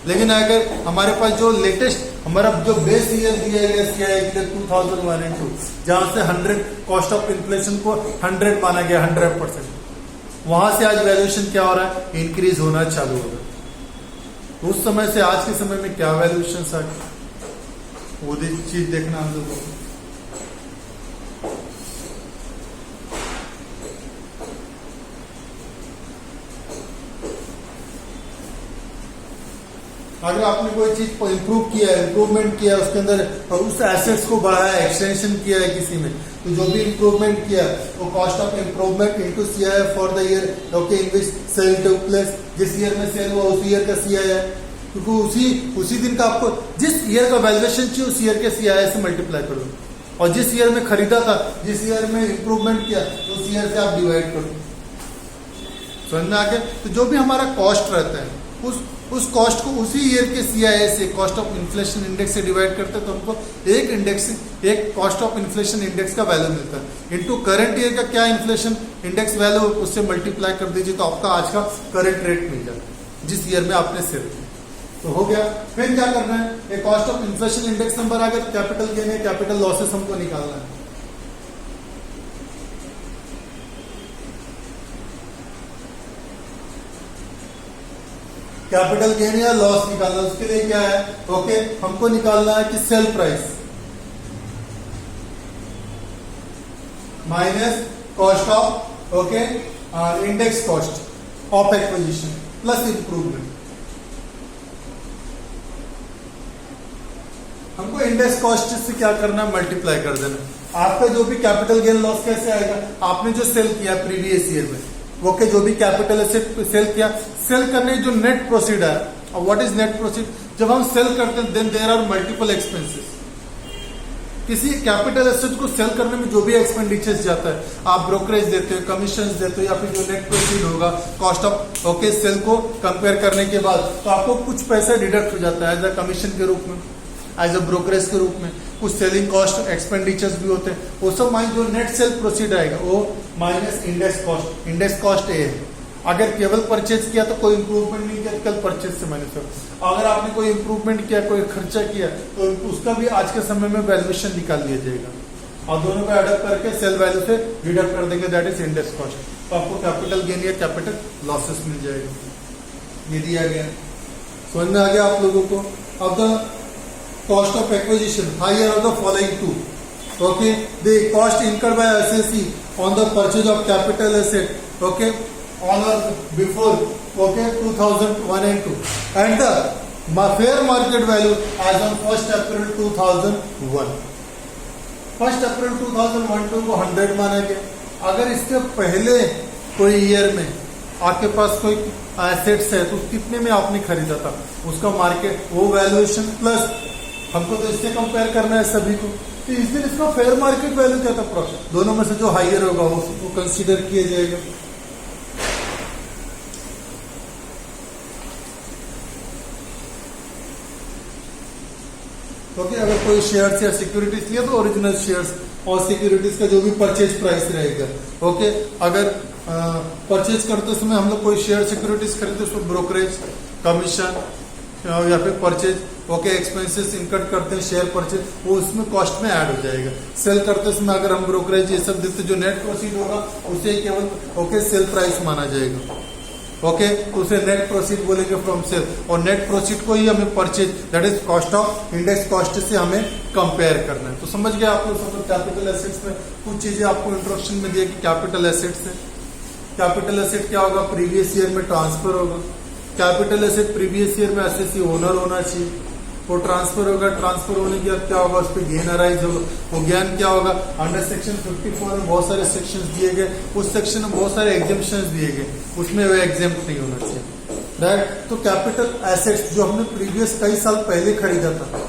A: लेकिन अगर हमारे पास जो लेटेस्ट हमारा जो बेस ईयर दिया गया सीआईए के लिए 2001 एंड 2, जहां से 100 कॉस्ट ऑफ इन्फ्लेशन को 100 माना गया 100%, वहां से आज वैल्यूएशन क्या हो रहा है, इंक्रीज होना चालू हो रहा है। उस समय से आज के समय में क्या वैल्यूएशन आ गया वो चीज देखना हम लोगों को। अगर आपने कोई चीज को इम्प्रूव किया है, इम्प्रूवमेंट किया है उसके अंदर, और उस एसेट्स को बढ़ाया, एक्सटेंशन किया है किसी में, तो जो भी इम्प्रूवमेंट किया वो cost of improvement into CIA for the year okay in which sale took place, जिस ईयर में सेल हुआ उस ईयर का सीआईए है, क्योंकि उसी दिन का आपको जिस ईयर का वैल्यूएशन चाहिए उस ईयर के सीआईए से मल्टीप्लाई कर दो, और जिस ईयर में खरीदा था, जिस ईयर में इम्प्रूवमेंट किया उस ईयर से आप डिवाइड कर दो। समझ में आ गया? तो जो भी हमारा कॉस्ट रहता है उस कॉस्ट को उसी ईयर के सीआईए से, कॉस्ट ऑफ इन्फ्लेशन इंडेक्स से डिवाइड करते हैं, तो हमको एक इंडेक्स, एक कॉस्ट ऑफ इन्फ्लेशन इंडेक्स का वैल्यू मिलता है इनटू करंट ईयर का क्या इन्फ्लेशन इंडेक्स वैल्यू, उससे मल्टीप्लाई कर दीजिए तो आपका आज का करंट रेट मिल जाता जिस ईयर में आपने सेल किया। तो हो गया। फिर क्या करना है, एक cost of inflation index number आ गया, कैपिटल गेन है, कैपिटल लॉसेस हमको निकालना है। कैपिटल गेन या लॉस निकालना, उसके लिए क्या है, ओके हमको निकालना है कि sale price minus cost of okay index cost of acquisition plus improvement. हमको इंडेक्स कॉस्ट से क्या करना है, मल्टीप्लाई कर देना। आपका जो भी कैपिटल गेन लॉस कैसे आएगा, आपने जो सेल किया प्रीवियस ईयर में, ओके जो भी कैपिटल एसेट सेल किया, सेल करने जो नेट प्रोसीड है, और व्हाट इज नेट प्रोसीड, जब हम सेल करते हैं then there are multiple expenses. किसी कैपिटल एसेट को सेल करने में जो भी एक्सपेंडिचर्स जाता है, आप ब्रोकरेज देते हो, कमीशन देते हो, या फिर जो नेट प्रोसीड होगा कॉस्ट ऑफ ओके सेल को कंपेयर करने के बाद, तो आपको कुछ पैसा डिडक्ट हो जाता है एज अ कमीशन के रूप में, एज अ ब्रोकरेज के रूप में। कुछ सेलिंग कॉस्ट एक्सपेंडिचर्स भी होते हैं, वो सब माइनस जो नेट सेल प्रोसीड आएगा वो minus index cost. Index cost A है। अगर केवल परचेज किया तो कोई इंप्रूवमेंट नहीं किया, कल परचेज से माइनस हो। अगर आपने कोई इंप्रूवमेंट किया, कोई खर्चा किया, तो उसका भी आज के समय में वैल्यूएशन निकाल लिया जाएगा, और दोनों को एडअप करके सेल वैल्यू से डिडक्ट कर देंगे, दैट इज इंडेक्स कॉस्ट। तो आपको कैपिटल गेन या कैपिटल लॉसेस मिल जाएगा। ये दिया गया, समझ में आ गया आप लोगों को। अब the cost of acquisition higher of the following two, okay, the cost incurred by SSC on the purchase of capital asset, okay, on or before okay 2001 and 2, and the fair market value as on 1st April 2001। 1st April 2001 को 100 माना गया। अगर इसके पहले कोई ईयर में आपके पास कोई एसेट्स है तो कितने में आपने खरीदा था, उसका मार्केट वो वैल्यूएशन प्लस हमको तो इससे कंपेयर करना है सभी को, तो इस दिन इसका फेयर मार्केट वैल्यू क्या था, प्रॉफिट दोनों में से जो हाइयर होगा उसको कंसीडर किया जाएगा। ओके, अगर कोई शेयर्स या सिक्योरिटीज लिया तो ओरिजिनल शेयर्स और सिक्योरिटीज का जो भी परचेज प्राइस रहेगा। ओके, अगर परचेज करते समय हम लोग कोई शेयर सिक्योरिटीज खरीदते उसमें ब्रोकरेज, कमीशन या फिर परचेज ओके एक्सपेंसेस इनकट करते हैं, शेयर परचेज वो उसमें कॉस्ट में ऐड हो जाएगा। सेल करते समय अगर हम ब्रोकरेज ये सब देते जो नेट प्रोसीड होगा उसे केवल ओके सेल प्राइस माना जाएगा। ओके, तो उसे नेट प्रोसीड बोलेंगे फ्रॉम सेल, और नेट प्रोसीड को ही हमें purchase that is cost of index cost से हमें कंपेयर करना है। तो समझ गए आप लोग सब। कैपिटल एसेट्स में कुछ चीजें आपको इंट्रोडक्शन में दिया कि कैपिटल एसेट्स है। कैपिटल एसेट क्या होगा, प्रीवियस ईयर में ट्रांसफर होगा। कैपिटल एसेट प्रीवियस ईयर में एसएससी ओनर होना चाहिए, वो ट्रांसफर होगा। ट्रांसफर होने के बाद क्या होगा, उस पर गेन अराइज होगा। वो ज्ञान क्या होगा, अंडर सेक्शन 54 में बहुत सारे सेक्शंस दिए गए, उस सेक्शन में बहुत सारे एग्जेम्पशंस दिए गए, उसमें वो एग्जेम्प्ट नहीं होना चाहिए, राइट। तो कैपिटल एसेट्स जो हमने प्रीवियस कई साल पहले खरीदा था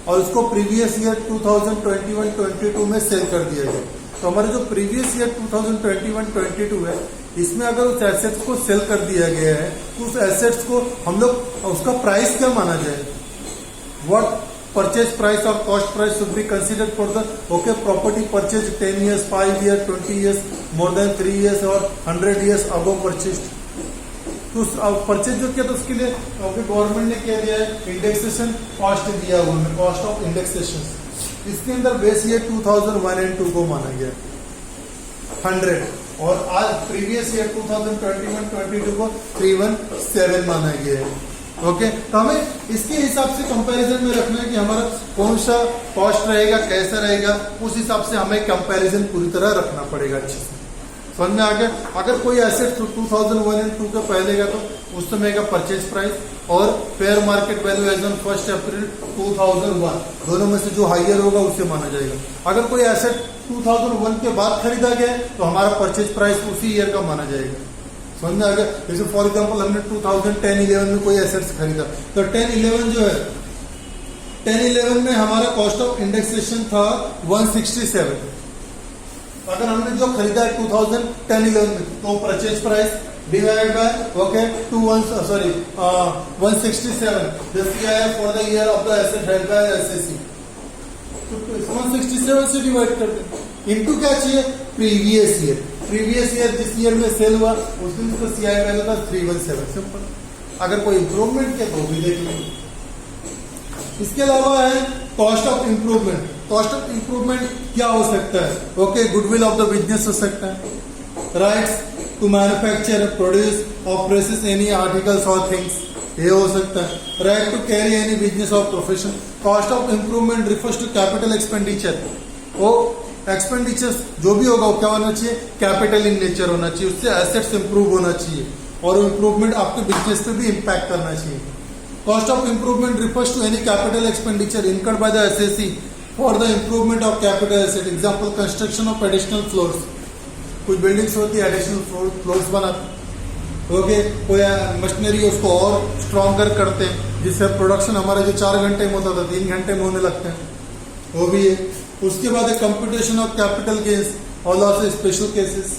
A: और उसको प्रीवियस ईयर 2021-22 में सेल कर दिया गया, तो हमारे जो प्रीवियस ईयर 2021-22 है इसमें अगर उस एसेट्स को सेल कर दिया गया है तो उस एसेट्स को हम लोग उसका प्राइस क्या माना जाए, what purchase price or cost price should be considered for the property purchased 10 years, 5 years, 20 years, more than 3 years or 100 years above purchased. तो परचेज जो किया तो उसके लिए गवर्नमेंट ने क्या दिया है, इंडेक्सेशन कॉस्ट दिया हुआ है, कॉस्ट ऑफ इंडेक्सेशन। इसके अंदर बेस ईयर 2001 एंड 2 को माना गया 100, और आज प्रीवियस ईयर 2021-22 को 317 माना गया है। ओके, तो हमें इसके हिसाब से कंपैरिजन में रखना है कि हमारा कौन सा कॉस्ट रहेगा, कैसा रहेगा, उस हिसाब से हमें कंपैरिजन पूरी तरह रखना पड़ेगा अच्छे से। समझ में आ गया? अगर कोई एसेट 2001 एंड 2 के पहले का तो उस समय का परचेज प्राइस और fair market value as on 1 April 2001 दोनों में से जो हाइयर होगा उसे माना जाएगा। अगर कोई एसेट 2001 के बाद खरीदा गया तो हमारा परचेज प्राइस उसी ईयर का माना जाएगा। समझ में आ गया? जैसे फॉर एग्जांपल हमने 2010-11 में कोई एसेट्स खरीदा तो 10-11 जो है 10-11 में हमारा कॉस्ट ऑफ इंडेक्सेशन था 167। अगर हमने जो खरीदा है 2010-11 में तो purchase price divide by 167 this year for the year of the asset held by SSC, तो 167 से डिवाइड कर दें। इनटू क्या चाहिए, प्रीवियस ईयर जिस ईयर में सेल हुआ उस दिन उसका सीआई वैल्यू था 317, सिंपल। अगर कोई इंप्रूवमेंट किया तो भी देख लेंगे। इसके अलावा है cost of improvement. Cost of improvement क्या हो सकता है, गुडविल ऑफ द बिजनेस हो सकता है, राइट्स टू मैन्युफैक्चर, प्रोड्यूस और प्रोसेस एनी आर्टिकल्स और थिंग्स, ये हो सकता है, right to carry any business और profession. Cost of improvement refers to capital expenditure. वो एक्सपेंडिचर जो भी होगा वो क्या होना चाहिए, कैपिटल इन नेचर होना चाहिए, उससे एसेट्स इंप्रूव होना चाहिए और इंप्रूवमेंट आपके बिजनेस पे भी इंपैक्ट करना चाहिए। Cost of improvement refers to any capital expenditure incurred by the assessee for the improvement of capital asset, example construction of additional floors. कुछ बिल्डिंग्स होती है एडिशनल फ्लोर्स बनाते, कोई मशीनरी उसको और स्ट्रॉन्गर करते हैं जिससे प्रोडक्शन हमारा जो 4 घंटे में होता था 3 घंटे में होने लगते हैं, वो भी है। उसके बाद है कंप्यूटेशन ऑफ कैपिटल गेन्स और loss special cases.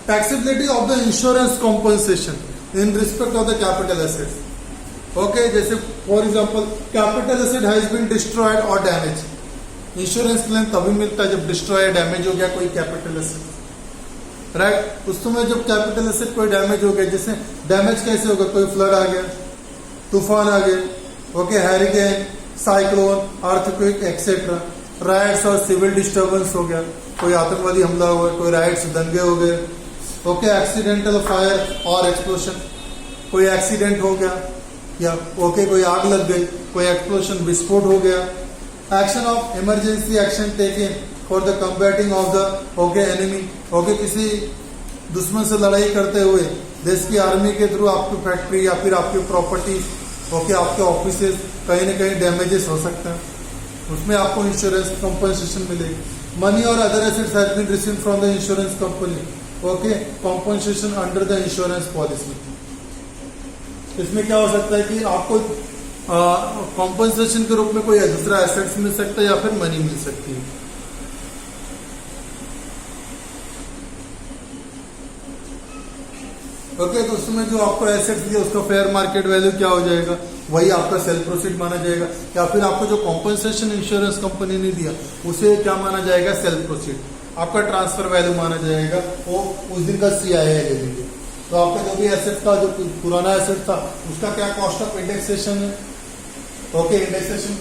A: Taxability of the insurance compensation in respect of the capital assets. जैसे for example capital asset has been destroyed और डैमेज, इंश्योरेंस क्लेम तभी मिलता है जब डिस्ट्रॉय डैमेज हो गया कोई कैपिटल एसेट, राइट। उस समय जब कैपिटल एसेट कोई डैमेज हो गया, जैसे डैमेज कैसे होगा, कोई फ्लड आ गया, तूफान आ गए, hurricane, cyclone, earthquake etcetera, rights और सिविल डिस्टर्बेंस हो गया, कोई आतंकवादी हमला हुआ, कोई राइट्स दंगे हो गए, एक्सीडेंटल फायर और एक्सप्लोशन, कोई एक्सीडेंट हो गया या कोई आग लग गई, कोई एक्सप्लोशन विस्फोट हो गया। Action of emergency action taken for the combating of the enemy, किसी दुश्मन से लड़ाई करते हुए देश की आर्मी के थ्रू आपकी फैक्ट्री या फिर आपकी प्रॉपर्टी, आपके ऑफिसेज कहीं ना कहीं डैमेजेस हो सकते हैं, उसमें आपको इंश्योरेंस कंपनसेशन मिलेगी। मनी और other assets has been received from the insurance company, compensation under the insurance policy. इसमें क्या हो सकता है कि आपको कंपनसेशन के रूप में कोई दूसरा एसेट्स मिल सकता है या फिर मनी मिल सकती है। तो उसमें जो आपको एसेट्स दिया उसका फेयर मार्केट वैल्यू क्या हो जाएगा, वही आपका सेल प्रोसीड माना जाएगा, या फिर आपको जो कॉम्पनसेशन इंश्योरेंस कंपनी ने दिया उसे क्या माना जाएगा, सेल प्रोसीड। आपका ट्रांसफर वैल्यू माना जाएगा, वो उस दिन का सीआईआई ले लेंगे। तो आपका जो भी एसेट का जो पुराना एसेट था उसका क्या कॉस्ट ऑफ इंडेक्सेशन है, indexation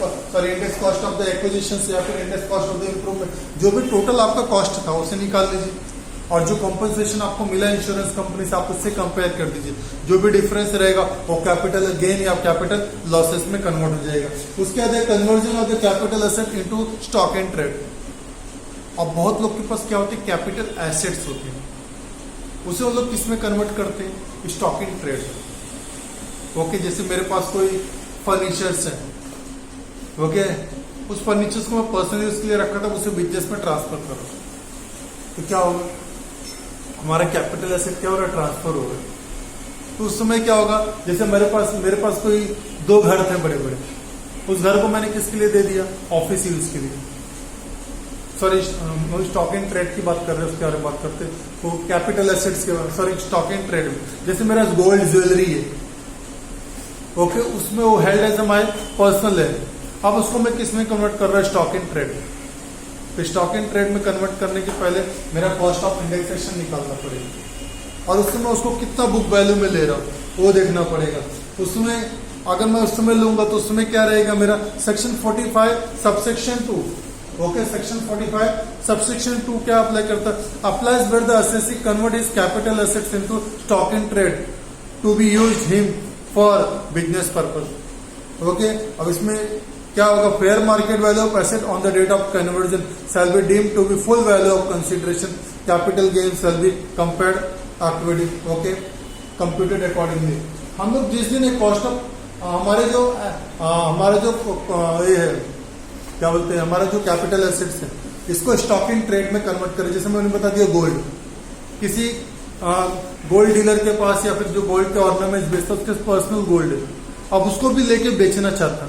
A: index cost of the acquisition या फिर index cost of the improvement, जो भी टोटल आपका कॉस्ट था उसे निकाल लीजिए, और जो कॉम्पनसेशन आपको मिला इंश्योरेंस कंपनी से आप उससे कंपेयर कर दीजिए, जो भी डिफरेंस रहेगा वो कैपिटल गेन या कैपिटल लॉसेस में कन्वर्ट हो जाएगा। उसके बाद conversion of the capital asset into stock and trade. अब बहुत लोग के पास क्या होते हैं, कैपिटल एसेट्स होते हैं, उसे वो लोग किस में कन्वर्ट करते हैं, स्टॉक एंड ट्रेड। जैसे मेरे पास कोई फर्नीचर्स है, उस फर्नीचर्स को मैं पर्सनली यूज के लिए रखा था, उसे बिजनेस में ट्रांसफर कर रहा, तो क्या होगा, हमारा कैपिटल एसेट क्या हो रहा है, ट्रांसफर हो रहा है। तो उस समय क्या होगा, जैसे मेरे पास कोई 2 घर थे बड़े बड़े, उस घर को मैंने किसके लिए दे दिया, ऑफिस यूज के लिए, सॉरी स्टॉक इन ट्रेड की बात कर रहे हैं, उसके बारे में बात करते हैं। तो कैपिटल एसेट्स के बारे में, सॉरी स्टॉक इन ट्रेड में, जैसे मेरा गोल्ड ज्वेलरी है, ओके, उसमें वो हेल्ड एज माई पर्सनल है। अब उसको मैं किस में कन्वर्ट कर रहा हूँ? Stock in trade. तो स्टॉक इन ट्रेड में कन्वर्ट करने के पहले मेरा कॉस्ट ऑफ इंडेक्सेशन निकालना पड़ेगा, और उसमें उसको कितना बुक वैल्यू में ले रहा हूँ वो देखना पड़ेगा। उसमें अगर मैं उस समय लूंगा तो उसमें क्या रहेगा मेरा? Section 45 subsection 2, okay, section 45 subsection 2 क्या अप्लाई करता है? Applies where the assessee convert his capital assets into stock in trade to be used him for business purpose. Okay, अब इसमें क्या होगा? Fair market value of asset on the date of conversion shall be deemed to be full value of consideration, capital gain shall be compared activity, okay, computed accordingly. हम लोग जिस दिन एक कॉस्ट ऑफ हमारे जो ये है क्या बोलते हैं, हमारा जो कैपिटल एसेट्स है, इसको स्टॉक इन ट्रेड में कन्वर्ट करें। जैसे मैंने बता दिया गोल्ड, किसी गोल्ड डीलर के पास या फिर जो गोल्ड के ऑर्नामेंट्स बेचता है उसके पर्सनल गोल्ड है, अब उसको भी लेके बेचना चाहता,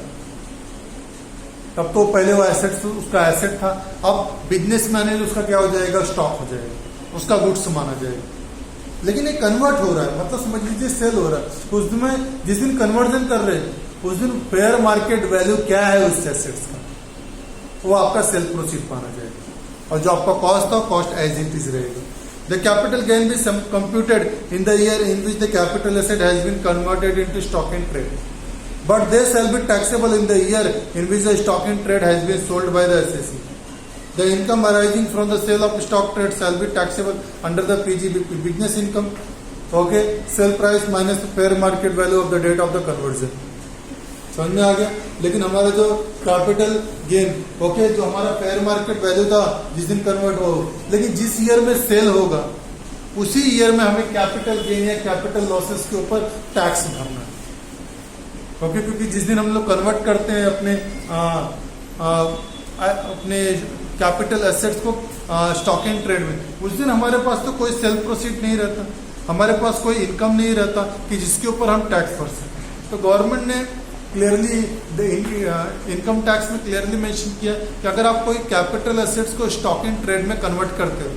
A: तब तो पहले वो एसेट उसका एसेट था, अब बिजनेस मैनेज उसका क्या हो जाएगा? स्टॉक हो जाएगा, उसका गुड्स माना जाएगा। लेकिन ये कन्वर्ट हो रहा है, मतलब समझ लीजिए सेल हो रहा है। उस दिन में जिस दिन कन्वर्जन कर रहे हैं उस दिन फेयर मार्केट वैल्यू क्या है उस एसेट्स का, वो आपका सेल प्रोसीड माना जाएगा, और जो आपका कॉस्ट था कॉस्ट एज इट इज रहेगा। The capital gain be computed in the year in which the capital asset has been converted into stock in trade, but they shall be taxable in the year in which the stock in trade has been sold by the assessee. The income arising from the sale of stock trade shall be taxable under the PGBP, business income, okay, sale price minus the fair market value of the date of the conversion। समझ में आ गया? लेकिन हमारा जो कैपिटल गेन, ओके, जो हमारा फेयर मार्केट वैल्यू था जिस दिन कन्वर्ट हो, लेकिन जिस ईयर में सेल होगा उसी ईयर में हमें कैपिटल गेन या कैपिटल लॉसेस के ऊपर टैक्स भरना है, ओके, क्योंकि जिस दिन हम लोग कन्वर्ट करते हैं अपने कैपिटल एसेट्स को स्टॉक इन ट्रेड में, उस दिन हमारे पास तो कोई सेल प्रोसीड नहीं रहता, हमारे पास कोई इनकम नहीं रहता कि जिसके ऊपर हम टैक्स भर सकें। तो गवर्नमेंट ने क्लियरली इनकम टैक्स में क्लियरली मेंशन किया कि अगर आप कोई कैपिटल एसेट्स को स्टॉक इन ट्रेड में कन्वर्ट करते हो,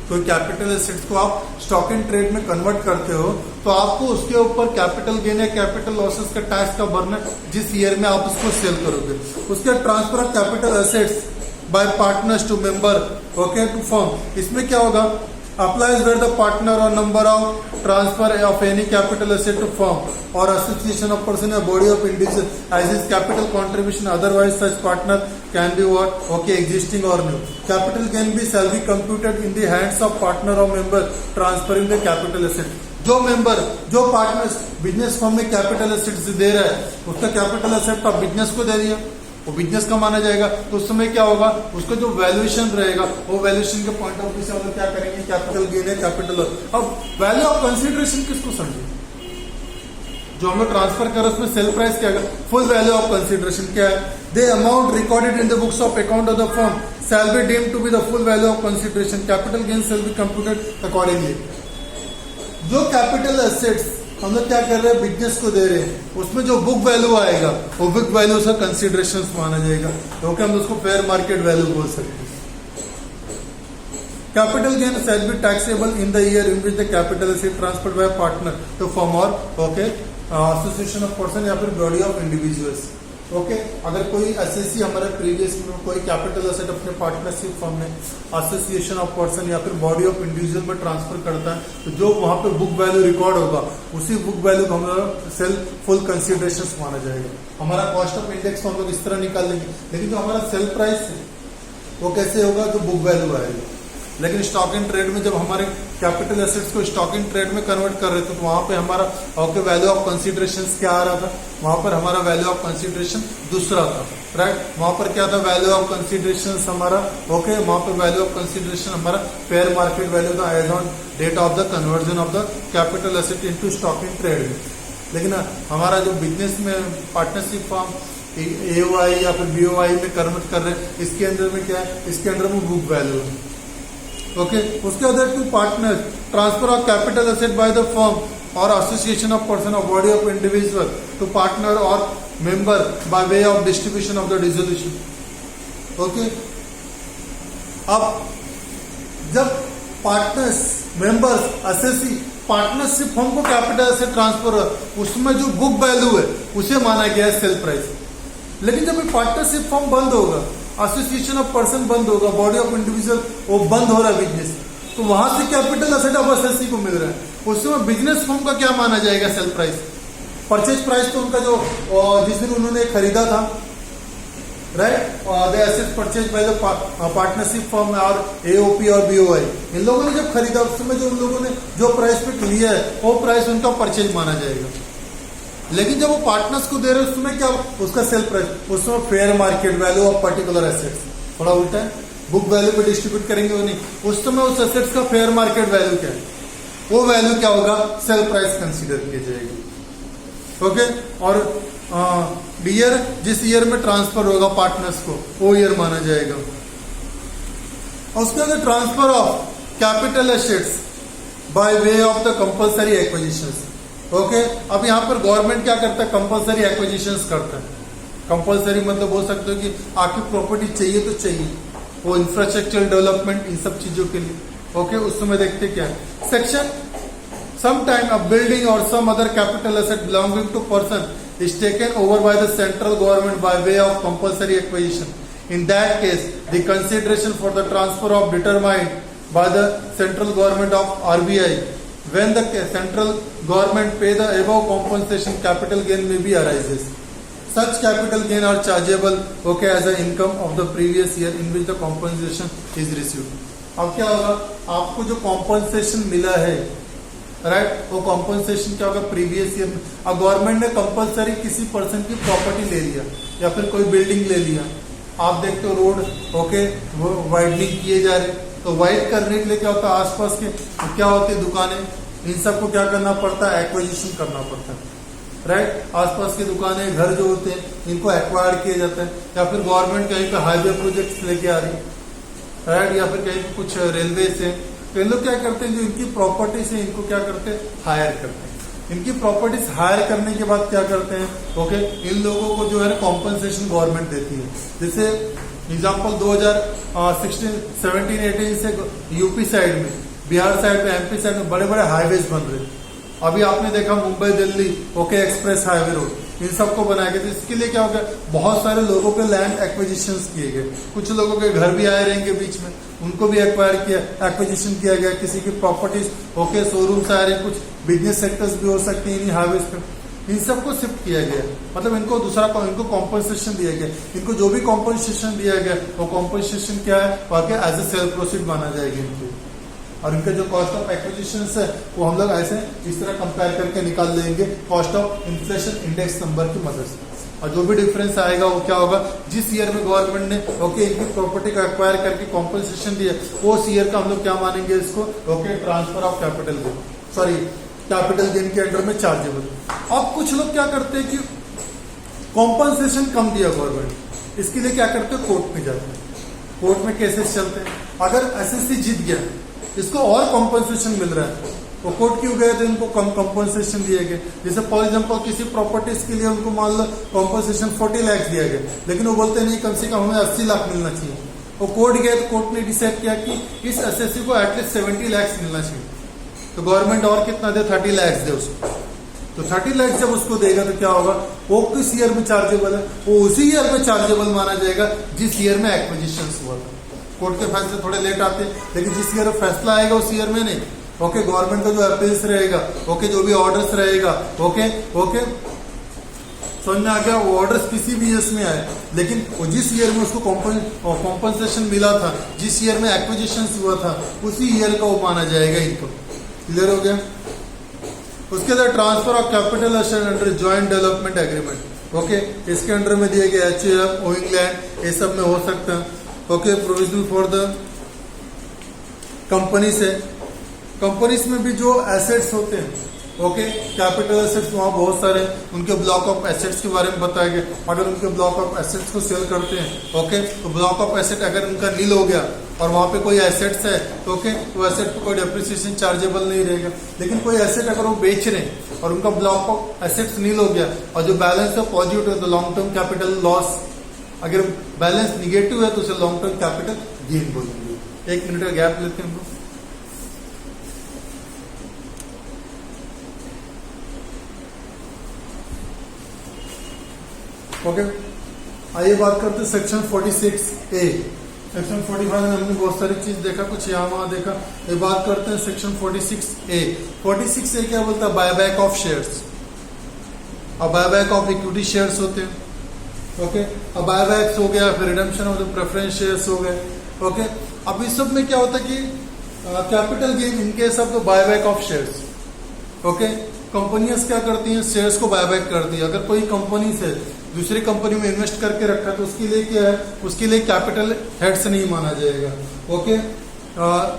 A: कोई कैपिटल एसेट्स को आप स्टॉक इन ट्रेड में कन्वर्ट करते हो, तो आपको उसके ऊपर कैपिटल गेन या कैपिटल लॉसेस का टैक्स का भरना जिस ईयर में आप उसको सेल करोगे। उसके transfer of capital assets by partners to member, okay, to firm, इसमें क्या होगा? applies where the partner or number of transfer of any capital asset to firm or association of person or body of individual as his capital contribution, otherwise such partner can be what? Okay, existing or new. Capital can be shall be computed in the hands of partner or member transferring the capital asset. जो मेंबर, जो पार्टनर बिजनेस फर्म में कैपिटल एसेट्स दे रहा है, उसका कैपिटल एसेट आप बिजनेस को दे दिया, वो बिजनेस का माना जाएगा। तो उस समय क्या होगा? उसका जो वैल्यूएशन रहेगा वो वैल्यूएशन के पॉइंट ऑफ व्यू से हम लोग क्या करेंगे? कैपिटल गेन है, कैपिटल। अब वैल्यू ऑफ कंसिडरेशन किसको समझे? जो हमें ट्रांसफर कर उसमें सेल प्राइस क्या है? फुल वैल्यू ऑफ कंसिडरेशन क्या है? The amount recorded in the books of account of the firm shall be deemed to be the full value of consideration, capital gain shall be computed accordingly. जो कैपिटल एसेट्स हम लोग क्या कर रहे हैं? बिजनेस को दे रहे हैं, उसमें जो बुक वैल्यू आएगा वो बुक वैल्यू से कंसिडरेशन माना जाएगा, क्योंकि हम उसको फेयर मार्केट वैल्यू बोल सकते हैं। Capital gain shall be taxable in the year in which the capital asset transferred by partner to firm और ओके एसोसिएशन ऑफ पर्सन या फिर बॉडी ऑफ इंडिविजुअल्स। ओके, अगर कोई एसएससी हमारे प्रीवियस में कोई कैपिटल एसेट अपने पार्टनरशिप फर्म में एसोसिएशन ऑफ पर्सन या फिर बॉडी ऑफ इंडिविजुअल में ट्रांसफर करता है, तो जो वहां पे बुक वैल्यू रिकॉर्ड होगा उसी बुक वैल्यू को हम लोग सेल फुल कंसिडरेशन माना जाएगा। हमारा कॉस्ट ऑफ इंडेक्स को हम लोग इस तरह निकाल लेंगे, लेकिन जो हमारा सेल प्राइस है वो कैसे होगा? जो बुक वैल्यू आएगा। लेकिन स्टॉक इन ट्रेड में जब हमारे कैपिटल एसेट्स को स्टॉक इन ट्रेड में कन्वर्ट कर रहे थे, तो वहां पे हमारा ओके वैल्यू ऑफ कंसिडरेशन क्या आ रहा था? वहां पर हमारा वैल्यू ऑफ कंसिडरेशन दूसरा था, राइट? वहां पर क्या था? वैल्यू ऑफ कंसिडरेशन हमारा ओके, वहां पर वैल्यू ऑफ कंसिडरेशन हमारा फेयर मार्केट वैल्यू था as on date of the conversion of the capital asset into stock in trade में। लेकिन हमारा जो बिजनेस में पार्टनरशिप फॉर्म एओआई या फिर बीओआई में कन्वर्ट कर रहे हैं, इसके अंदर में क्या है? इसके अंदर में बुक वैल्यू है। ओके, उसके other to partner transfer of capital asset by the firm और एसोसिएशन ऑफ पर्सन और body of individual to partner और member by way of distribution of the dissolution. Okay, अब जब partners members SSC partnership firm को कैपिटल से ट्रांसफर हो उसमें जो बुक वैल्यू है उसे माना गया है सेल प्राइस। लेकिन जब ये पार्टनरशिप फर्म बंद होगा, एसोसिएशन ऑफ पर्सन बंद होगा, बॉडी ऑफ इंडिविजुअल वो बंद हो रहा है बिजनेस, तो वहां से कैपिटल एसेट ऑफ एसएससी को मिल रहा है, उसमें बिजनेस फर्म का क्या माना जाएगा सेल प्राइस। परचेज प्राइस तो उनका जो जिस दिन उन्होंने खरीदा था, right, the asset purchase by the partnership firm और एओपी और बीओआई, इन लोगों ने जब खरीदा उस समय जो उन लोगों ने जो प्राइस पे लिया है वो प्राइस उनका परचेज माना जाएगा। लेकिन जब वो पार्टनर्स को दे रहे हैं उस समय क्या उसका सेल प्राइस, उस समय fair market value of particular assets, थोड़ा उल्टा है, बुक वैल्यू पे डिस्ट्रीब्यूट करेंगे वो नहीं, उस समय उस एसेट्स का फेयर मार्केट वैल्यू क्या है, वो वैल्यू क्या होगा, सेल प्राइस कंसीडर किया जाएगा। ओके, और ईयर जिस ईयर में ट्रांसफर होगा पार्टनर्स को वो ईयर माना जाएगा। और उसके अंदर transfer of capital assets bye way of the compulsory acquisitions. Okay, अब यहाँ पर गवर्नमेंट क्या करता है, कंपलसरी एक्विजिशंस करता है। कंपलसरी मतलब बोल सकते हो कि आपकी प्रॉपर्टी चाहिए तो चाहिए, वो इंफ्रास्ट्रक्चर डेवलपमेंट इन सब चीजों के लिए। ओके, उस समय देखते क्या है section sometime a building or some other capital asset belonging to person is taken over by the central government by way of compulsory acquisition. In that case, the consideration for the transfer of determined by the central government of RBI. When the central government pay the above compensation, capital gain may be arises. Such capital gain are chargeable, okay, as an income of the previous year in which the compensation is received. अब क्या होगा, आपको जो compensation मिला है, राइट, वो कॉम्पनसेशन क्या होगा प्रीवियस ईयर में। अब गवर्नमेंट ने कंपलसरी किसी पर्सन की प्रॉपर्टी ले लिया या फिर कोई बिल्डिंग ले लिया, आप देखते हो रोड ओके वो वाइडनिंग किए जा रहे, तो वाइड करने के लिए क्या होता है, आसपास के क्या होती है दुकानें, इन सबको क्या करना पड़ता है, एक्विजिशन करना पड़ता है, राइट। आसपास की दुकानें घर जो होते हैं इनको एक्वायर किया जाता है, या फिर गवर्नमेंट कहीं पे हाईवे प्रोजेक्ट लेके आ रही है, राइट, या फिर कहीं पे कुछ रेलवे से, तो इन लोग क्या करते हैं जो इनकी प्रॉपर्टी से इनको क्या करते हैं, हायर करते हैं। इनकी प्रॉपर्टीज हायर करने के बाद क्या करते हैं, ओके, इन लोगों को जो है कॉम्पनसेशन गवर्नमेंट देती है। जैसे एग्जांपल 2016, 17, 18 से यूपी साइड में, बिहार साइड में, एमपी साइड में बड़े बड़े हाईवेज बन रहे। अभी आपने देखा Mumbai Delhi okay express highway road, इन सबको बनाया गया। तो इसके लिए क्या हो गया, बहुत सारे लोगों के लैंड एक्विजिशन किए गए, कुछ लोगों के घर भी आए रहेंगे बीच में, उनको भी एक्विजिशन किया गया, किसी की प्रॉपर्टीज ओके शोरूम्स आ रहे, कुछ बिजनेस सेक्टर्स भी हो सकते हैं इन्हीं हाईवेज पे, इन सबको शिफ्ट किया गया। मतलब इनको इनको कॉम्पनसेशन दिया गया। इनको जो भी कॉम्पनसेशन दिया गया वो कॉम्पनसेशन क्या है, वाकई एज ए सेल प्रोसीड माना जाएगा इनको। और इनका जो कॉस्ट ऑफ एक्विजिशन है वो हम लोग ऐसे इस तरह कंपेयर करके निकाल लेंगे cost of inflation index number की मदद से। और जो भी डिफरेंस आएगा वो क्या होगा, जिस ईयर में गवर्नमेंट ने ओके इनकी प्रॉपर्टी को एक्वायर करके कॉम्पनसेशन दिया वो ईयर का हम लोग क्या मानेंगे इसको, okay transfer of capital gain, sorry capital gain के अंडर में चार्जेबल। अब कुछ लोग क्या करते हैं कि कॉम्पनसेशन कम दिया गवर्नमेंट, इसके लिए क्या करते हैं, कोर्ट में जाते हैं, कोर्ट में केसेस चलते हैं। अगर एसएससी जीत गया, इसको और कॉम्पनसेशन मिल रहा है, वो कोर्ट क्यों गए थे, इनको कम कॉम्पनसेशन दिए गए। जैसे फॉर एग्जांपल किसी प्रॉपर्टीज के लिए उनको मान लो कॉम्पनसेशन 40 लाख दिया गया, लेकिन वो बोलते नहीं कम से कम हमें 80 लाख मिलना चाहिए। वो कोर्ट गए तो कोर्ट ने डिसाइड किया कि इस एसएससी को एटलीस्ट 70 लाख मिलना चाहिए, तो गवर्नमेंट और कितना दे, 30 लाख दे उसको। तो 30 लाख जब उसको देगा तो क्या होगा, वो किस ईयर में चार्जेबल है, वो उसी ईयर में चार्जेबल माना जाएगा जिस ईयर में एक्विजिशन हुआ था। कोर्ट के फैसले थोड़े लेट आते हैं, लेकिन जिस ईयर फैसला आएगा उस ईयर में नहीं। ओके, गवर्नमेंट का जो अपील्स रहेगा, ओके जो भी ऑर्डर्स रहेगा, ओके समझ में आ गया, वो ऑर्डर्स किसी भी ईयर में आए, लेकिन वो जिस ईयर में उसको कॉम्पनसेशन मिला था, जिस ईयर में एक्विजिशन हुआ था, उसी ईयर का वो माना जाएगा इनको। क्लियर हो गया। उसके बाद transfer of capital asset under joint development agreement, okay इसके अंडर में दिए गए एचएएफ, ओइंग लैंड, ये सब में हो सकता है। Okay, provision for the company से, कंपनीज में भी जो एसेट्स होते हैं, ओके कैपिटल एसेट्स वहाँ बहुत सारे, उनके ब्लॉक ऑफ एसेट्स के बारे में बताया गया। अगर उनके ब्लॉक ऑफ एसेट्स को सेल करते हैं, ओके तो ब्लॉक ऑफ एसेट अगर उनका नील हो गया और वहाँ पे कोई एसेट्स है, ओके तो एसेट पे कोई डेप्रिसिएशन चार्जेबल नहीं रहेगा। लेकिन कोई एसेट अगर वो बेच रहे हैं और उनका ब्लॉक ऑफ एसेट्स नील हो गया और जो बैलेंस है पॉजिटिव है, तो लॉन्ग टर्म कैपिटल लॉस, अगर बैलेंस निगेटिव है तो उसे लॉन्ग टर्म कैपिटल गेन बोलेंगे। 1 मिनट का गैप लेते हैं हम लोग। ओके, आइए बात करते हैं सेक्शन 46A। सेक्शन 45 में हमने बहुत सारी चीज देखा, कुछ यहाँ वहां देखा। ये बात करते हैं सेक्शन 46A। 46A क्या बोलता है? Buyback of shares. अब बायबैक ऑफ इक्विटी शेयर्स होते हैं। ओके, अब बायबैक्स हो गया, फिर redemption of the preference shares हो गए। ओके, अब इस सब में क्या होता है कि capital gain in case of the buyback of shares. Okay, कंपनियां क्या करती हैं? शेयर्स को बायबैक करती है। अगर कोई कंपनी से दूसरी कंपनी में इन्वेस्ट करके रखा तो उसके लिए क्या है? उसके लिए कैपिटल हेड्स नहीं माना जाएगा। ओके,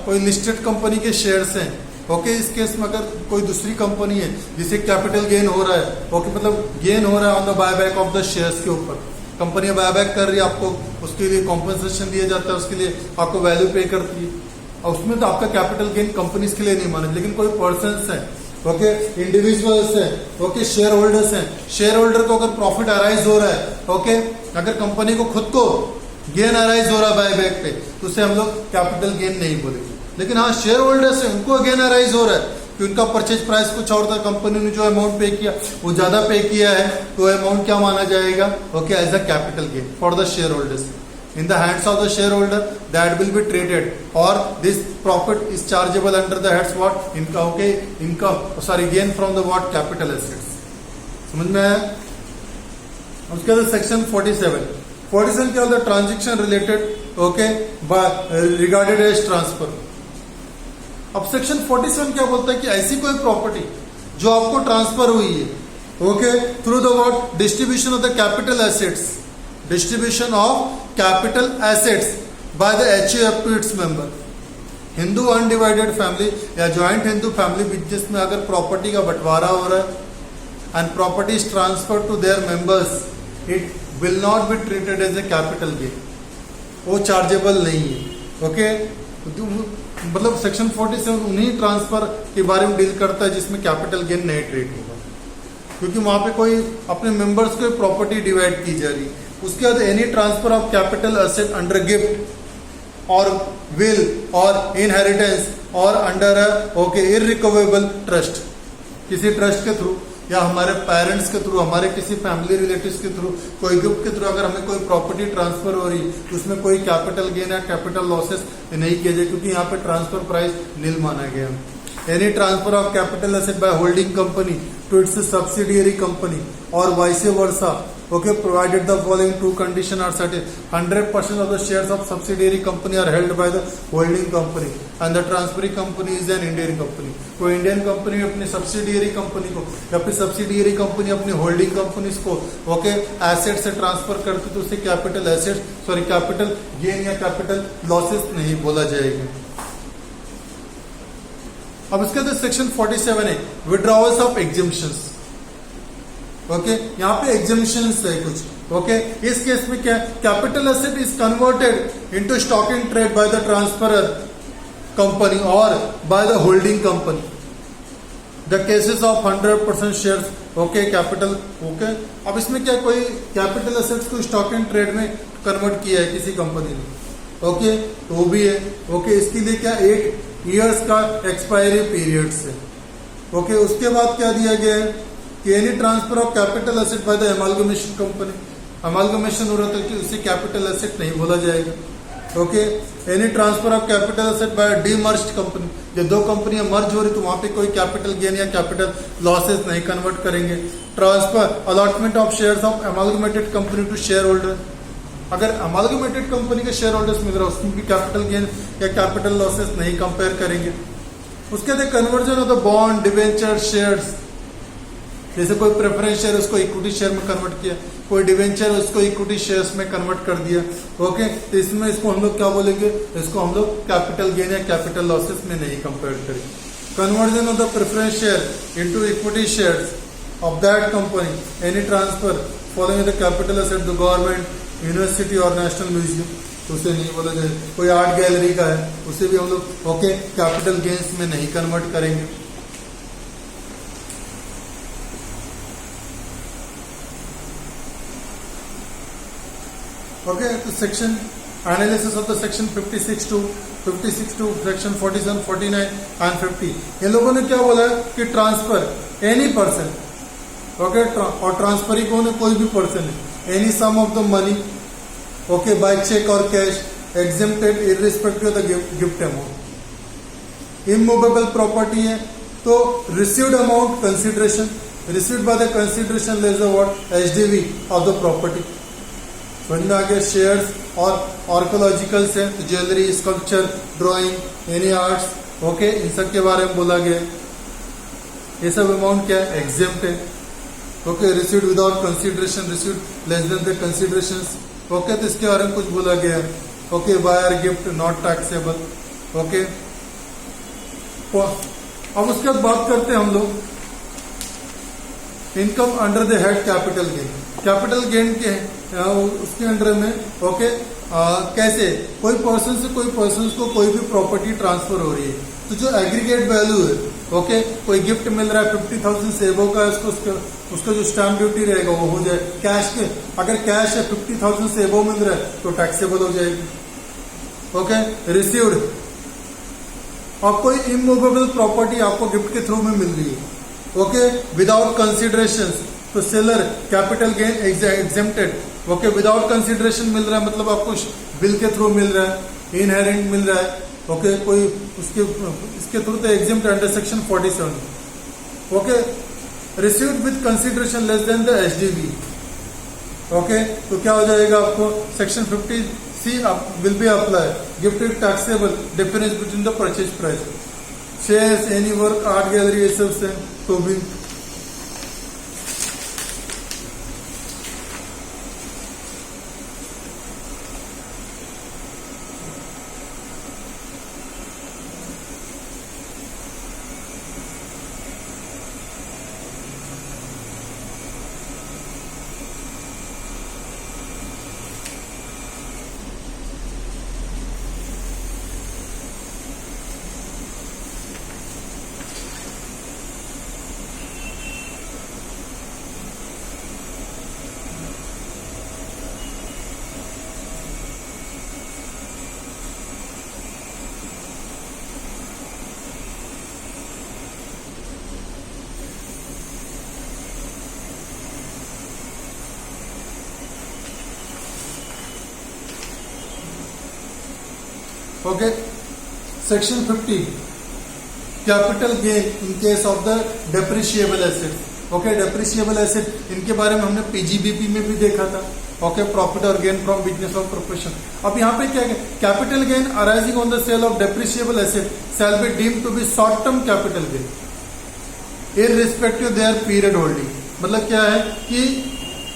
A: कोई लिस्टेड कंपनी के शेयर्स हैं। ओके, इस केस में अगर कोई दूसरी कंपनी है जिसे कैपिटल गेन हो रहा है, ओके, मतलब गेन हो रहा है on the buyback of the shares के ऊपर, कंपनी बायबैक कर रही है, आपको उसके लिए कॉम्पनसेशन दिया जाता है, उसके लिए आपको वैल्यू पे करती है, और उसमें तो आपका कैपिटल गेन कंपनीज के लिए नहीं माना। लेकिन कोई पर्सन है, ओके, इंडिविजुअल्स है, ओके, शेयर होल्डर्स हैं, शेयर होल्डर को अगर प्रॉफिट अराइज हो रहा है, ओके, अगर कंपनी को खुद को गेन अराइज हो रहा है बायबैक पे, तो उसे हम लोग कैपिटल गेन नहीं बोलेंगे। लेकिन हाँ, शेयर होल्डर्स है, उनको गेन अराइज हो रहा है कि उनका परचेज प्राइस कुछ और था, कंपनी ने जो अमाउंट पे किया वो ज्यादा पे किया है, तो अमाउंट क्या माना जाएगा? Okay, as a capital gain for the shareholders in the hands of the shareholder, that will be treated, or this profit is chargeable under the heads what? Income, okay, income, sorry, gain from the what? Capital assets. समझ में आया? उसके बाद सेक्शन 47 क्या होता है? Transaction related, okay, regarded as transfer. अब सेक्शन 47 क्या बोलता है कि ऐसी कोई प्रॉपर्टी जो आपको ट्रांसफर हुई है, okay, through the what? Distribution of the capital assets, distribution of capital assets by the HUF to its member. Hindu undivided family या ज्वाइंट हिंदू फैमिली बिजनेस में अगर प्रॉपर्टी का बंटवारा हो रहा है and property is transfer to their members, it will not be treated as a capital gain, वो चार्जेबल नहीं है। ओके, मतलब सेक्शन 47 उन्हीं ट्रांसफर के बारे में डील करता है जिसमें कैपिटल गेन नहीं ट्रीट होगा, क्योंकि वहां पे कोई अपने मेंबर्स को प्रॉपर्टी डिवाइड की जा रही है। उसके बाद any transfer of capital asset under gift और विल और इनहेरिटेंस और अंडर ओके इररिकवेबल ट्रस्ट, किसी ट्रस्ट के थ्रू या हमारे पेरेंट्स के थ्रू, हमारे किसी फैमिली रिलेटिव्स के थ्रू, कोई गिफ्ट के थ्रू अगर हमें कोई प्रॉपर्टी ट्रांसफर हो रही है तो उसमें कोई कैपिटल गेन या कैपिटल लॉसेस नहीं किए जाए, क्योंकि यहाँ पे ट्रांसफर प्राइस नील माना गया। Any transfer of capital asset by holding company to its subsidiary company और vice versa, okay, provided the following two conditions are certain: 100% of the shares of subsidiary company are held by the holding company and the transferring company is an Indian company। कोई इंडियन कंपनी अपनी सब्सिडियरी कंपनी को या फिर सब्सिडियरी कंपनी अपनी होल्डिंग कंपनीज को ओके एसेट से ट्रांसफर करती तो उसे capital asset sorry capital gain या कैपिटल लॉसेस नहीं बोला जाएगा। अब इसके अंदर सेक्शन 47 है विड्रॉवल्स ऑफ एग्जिबिशंस। ओके, यहाँ पे एग्जिबिशंस है कुछ। ओके, इस केस में क्या? Capital asset is converted into stock in trade by the transferor company और by the holding company. The cases of 100% shares, okay, capital, okay. अब इसमें क्या, कोई कैपिटल एसेट्स को स्टॉक इन ट्रेड में कन्वर्ट किया है किसी कंपनी ने, ओके, तो वो भी है। ओके, इसके लिए क्या 8 ईयर्स का एक्सपायरी पीरियड से। ओके, उसके बाद क्या दिया गया है कि any transfer of capital asset by the amalgamation company, amalgamation हो रहा था कि उसे कैपिटल एसेट नहीं बोला जाएगा। Okay, any transfer of capital asset by demerged company, जब दो कंपनियां मर्ज हो रही तो वहां पे कोई कैपिटल गेन या कैपिटल लॉसेस नहीं कन्वर्ट करेंगे। Transfer allotment of shares of amalgamated company to share holder, अगर अमालगमेटेड कंपनी के शेयर होल्डर्स मिल रहा है उसमें भी कैपिटल गेन या कैपिटल लॉसेस नहीं कंपेयर करेंगे। उसके बाद conversion of the bond debenture shares, जैसे कोई प्रेफरेंस शेयर उसको इक्विटी शेयर में कन्वर्ट किया, कोई डिवेंचर उसको इक्विटी शेयर्स में कन्वर्ट कर दिया। ओके, तो इसमें इसको हम लोग क्या बोलेंगे, इसको हम लोग कैपिटल गेन या कैपिटल लॉसेस में नहीं कंपेयर करेंगे। Conversion of the preference share into equity shares of that company, any transfer following the capital asset the government, university और नेशनल म्यूजियम, तो उसे नहीं बोला जाए। कोई आर्ट गैलरी का है उसे भी हम लोग ओके कैपिटल गेन्स में नहीं कन्वर्ट करेंगे। ओके, तो section analysis of the section 56 to section 47, 49 and 50। इन लोगों ने क्या बोला कि ट्रांसफर एनी पर्सन, ओके, और ट्रांसफर ही कौन है, कोई भी पर्सन है, any sum of the money, okay, by cheque और cash, exempted irrespective of the gift amount. Immovable property है तो received amount consideration, received by the consideration less the what HDV of the property. समझ में आ गया। शेयर्स और आर्कोलॉजिकल्स है, jewellery, sculpture, drawing, any arts, okay, इन सब के बारे में बोला गया। ये सब अमाउंट क्या है, एग्जेम्प्ट है, okay. Received without consideration, received less than the considerations, okay, तो इसके बारे में कुछ बोला गया, okay. Wire gift not taxable, okay. अब उसके बाद बात करते हैं हम लोग income under the head capital gain. Capital gain के उसके अंडर में, ओके, कैसे कोई पर्सन से कोई पर्सन को कोई भी प्रॉपर्टी ट्रांसफर हो रही है तो जो एग्रीगेट वैल्यू है, ओके, कोई गिफ्ट मिल रहा है 50,000 से एबव का, उसका जो स्टैम्प ड्यूटी रहेगा वो हो जाए कैश के। अगर कैश है 50,000 से एबव मिल रहा है तो टैक्सेबल हो जाएगी, ओके। रिसीव्ड, और कोई इमूवेबल प्रॉपर्टी आपको गिफ्ट के थ्रू में मिल रही है, ओके, विदाउट कंसिडरेशन, तो seller capital gain exempted, okay. Without consideration मिल रहा है मतलब आपको बिल के थ्रू मिल रहा है, इनहेरेंट मिल रहा है, ओके, कोई इसके थ्रू तो exempt under section 47, okay. Received with consideration less than the HDV, okay, तो क्या हो जाएगा आपको section 50C will be apply. Gift is taxable, difference between the purchase price. Shares, any work, art gallery, ये सब से तो भी okay. Section 50 capital gain in case of the depreciable asset, okay. Depreciable asset इनके बारे में हमने पीजीबीपी में भी देखा था, ओके, प्रॉफिट और gain from business of profession. अब यहाँ पे क्या है, capital gain arising on the sale of depreciable asset shall be deemed to be short term capital gain irrespective their period holding. मतलब क्या है कि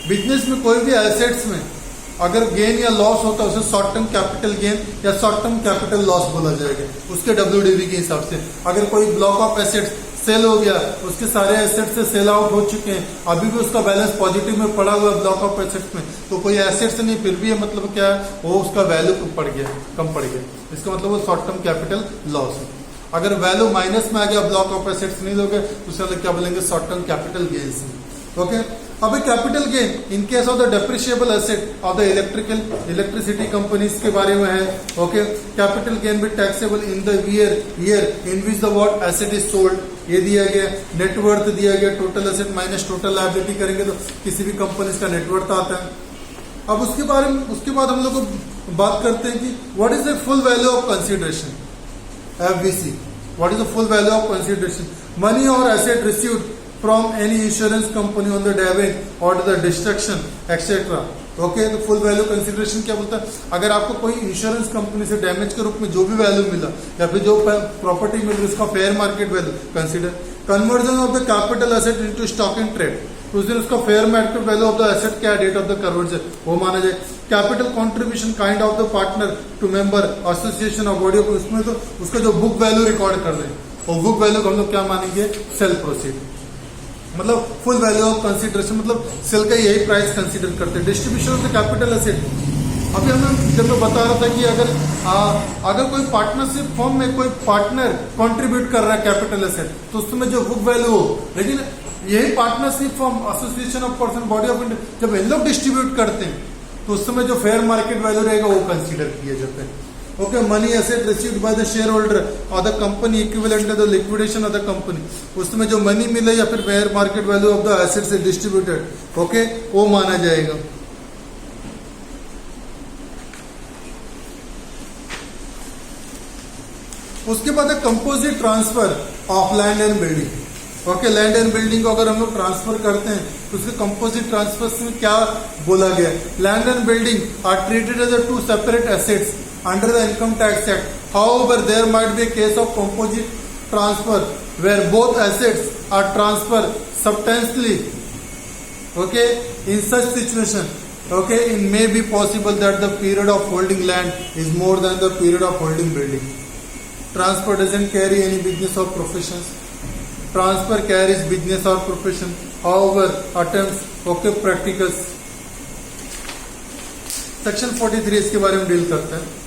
A: बिजनेस में कोई भी एसेट्स में अगर गेन या लॉस होता है उसे शॉर्ट टर्म कैपिटल गेन या शॉर्ट टर्म कैपिटल लॉस बोला जाएगा उसके WDV के हिसाब से। अगर कोई ब्लॉक ऑफ एसेट्स सेल हो गया, उसके सारे एसेट्स से सेल आउट हो चुके हैं, अभी भी उसका बैलेंस पॉजिटिव में पड़ा हुआ है ब्लॉक ऑफ एसेट्स में, तो कोई एसेट्स नहीं, फिर भी मतलब क्या है, वो उसका वैल्यू कम पड़ गया, इसका मतलब वो शॉर्ट टर्म कैपिटल लॉस है। अगर वैल्यू माइनस में आ गया, ब्लॉक ऑफ एसेट्स नहीं लोगे तो उसका क्या बोलेंगे, short term capital gains, okay. अब capital gain in case of the depreciable asset of the electricity companies के बारे में है, ओके। कैपिटल गेन भी taxable in the year in which the what asset is sold, ये दिया गया। नेटवर्थ दिया गया, total asset minus total liability करेंगे तो किसी भी कंपनी का नेटवर्थ आता है। अब उसके बाद हम लोग बात करते हैं कि what is the full value of consideration, FVC। What is the full value of consideration, money और asset received from any insurance company on the damage or the destruction etc, okay. तो फुल वैल्यू कंसिडरेशन क्या बोलता है, अगर आपको कोई इंश्योरेंस कंपनी से डैमेज के रूप में जो भी वैल्यू मिला या फिर जो प्रॉपर्टी मिल रही उसका fair market value consider. Conversion of the capital asset into stock in trade, उस दिन उसका fair market value of the asset क्या, डेट ऑफ द कन्वर्जन, वो माना जाए। Capital contribution kind of the partner to member association of body, उसमें तो उसका जो बुक वैल्यू रिकॉर्ड कर दें, और बुक वैल्यू को हम लोग क्या मानेंगे, सेल प्रोसीड। मतलब फुल वैल्यू ऑफ कंसिडरेशन मतलब सेल का यही प्राइस कंसीडर करते हैं। Distribution of the capital asset, अभी हमने जब मैं बता रहा था कि अगर कोई पार्टनरशिप फॉर्म में कोई पार्टनर कंट्रीब्यूट कर रहा है कैपिटल एसेट तो उसमें जो बुक वैल्यू हो, लेकिन यही partnership form association of person body of India जब इन लोग डिस्ट्रीब्यूट करते हैं तो उस समय जो फेयर मार्केट वैल्यू रहेगा वो कंसीडर किए जाते हैं। Okay, money asset received by the share holder और the company equivalent to the liquidation of the company, उसमें जो मनी मिले या फिर fair market value of the asset से डिस्ट्रीब्यूटेड, ओके, वो माना जाएगा। उसके बाद है composite transfer of land and building. Okay, land and building को अगर हम लोग ट्रांसफर करते हैं तो उसके कंपोजिट ट्रांसफर में क्या बोला गया है? Land and building are treated as two separate assets under the income tax act. However, there might be a case of composite transfer where both assets are transferred substantially. Okay, in such situation, okay, it may be possible that the period of holding land is more than the period of holding building. Transfer doesn't carry any business or professions. Transfer carries business or profession. However, attempts, okay, practicals. Section 43 इसके बारे में डील करता है।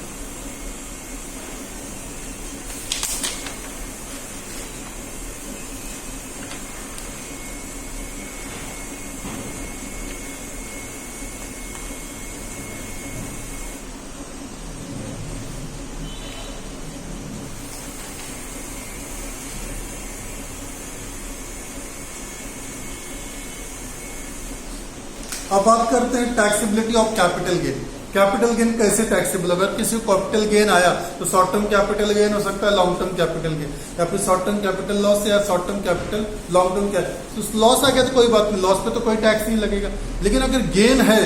A: अब बात करते हैं taxability of capital gain. Capital gain कैसे टैक्सेबल? अगर किसी को कैपिटल गेन आया तो शॉर्ट टर्म कैपिटल गेन हो सकता है, लॉन्ग टर्म कैपिटल गेन, या फिर शॉर्ट टर्म कैपिटल लॉस या short term capital long term capital. तो लॉस आ गया तो कोई बात नहीं, लॉस पे तो कोई टैक्स नहीं लगेगा। लेकिन अगर गेन है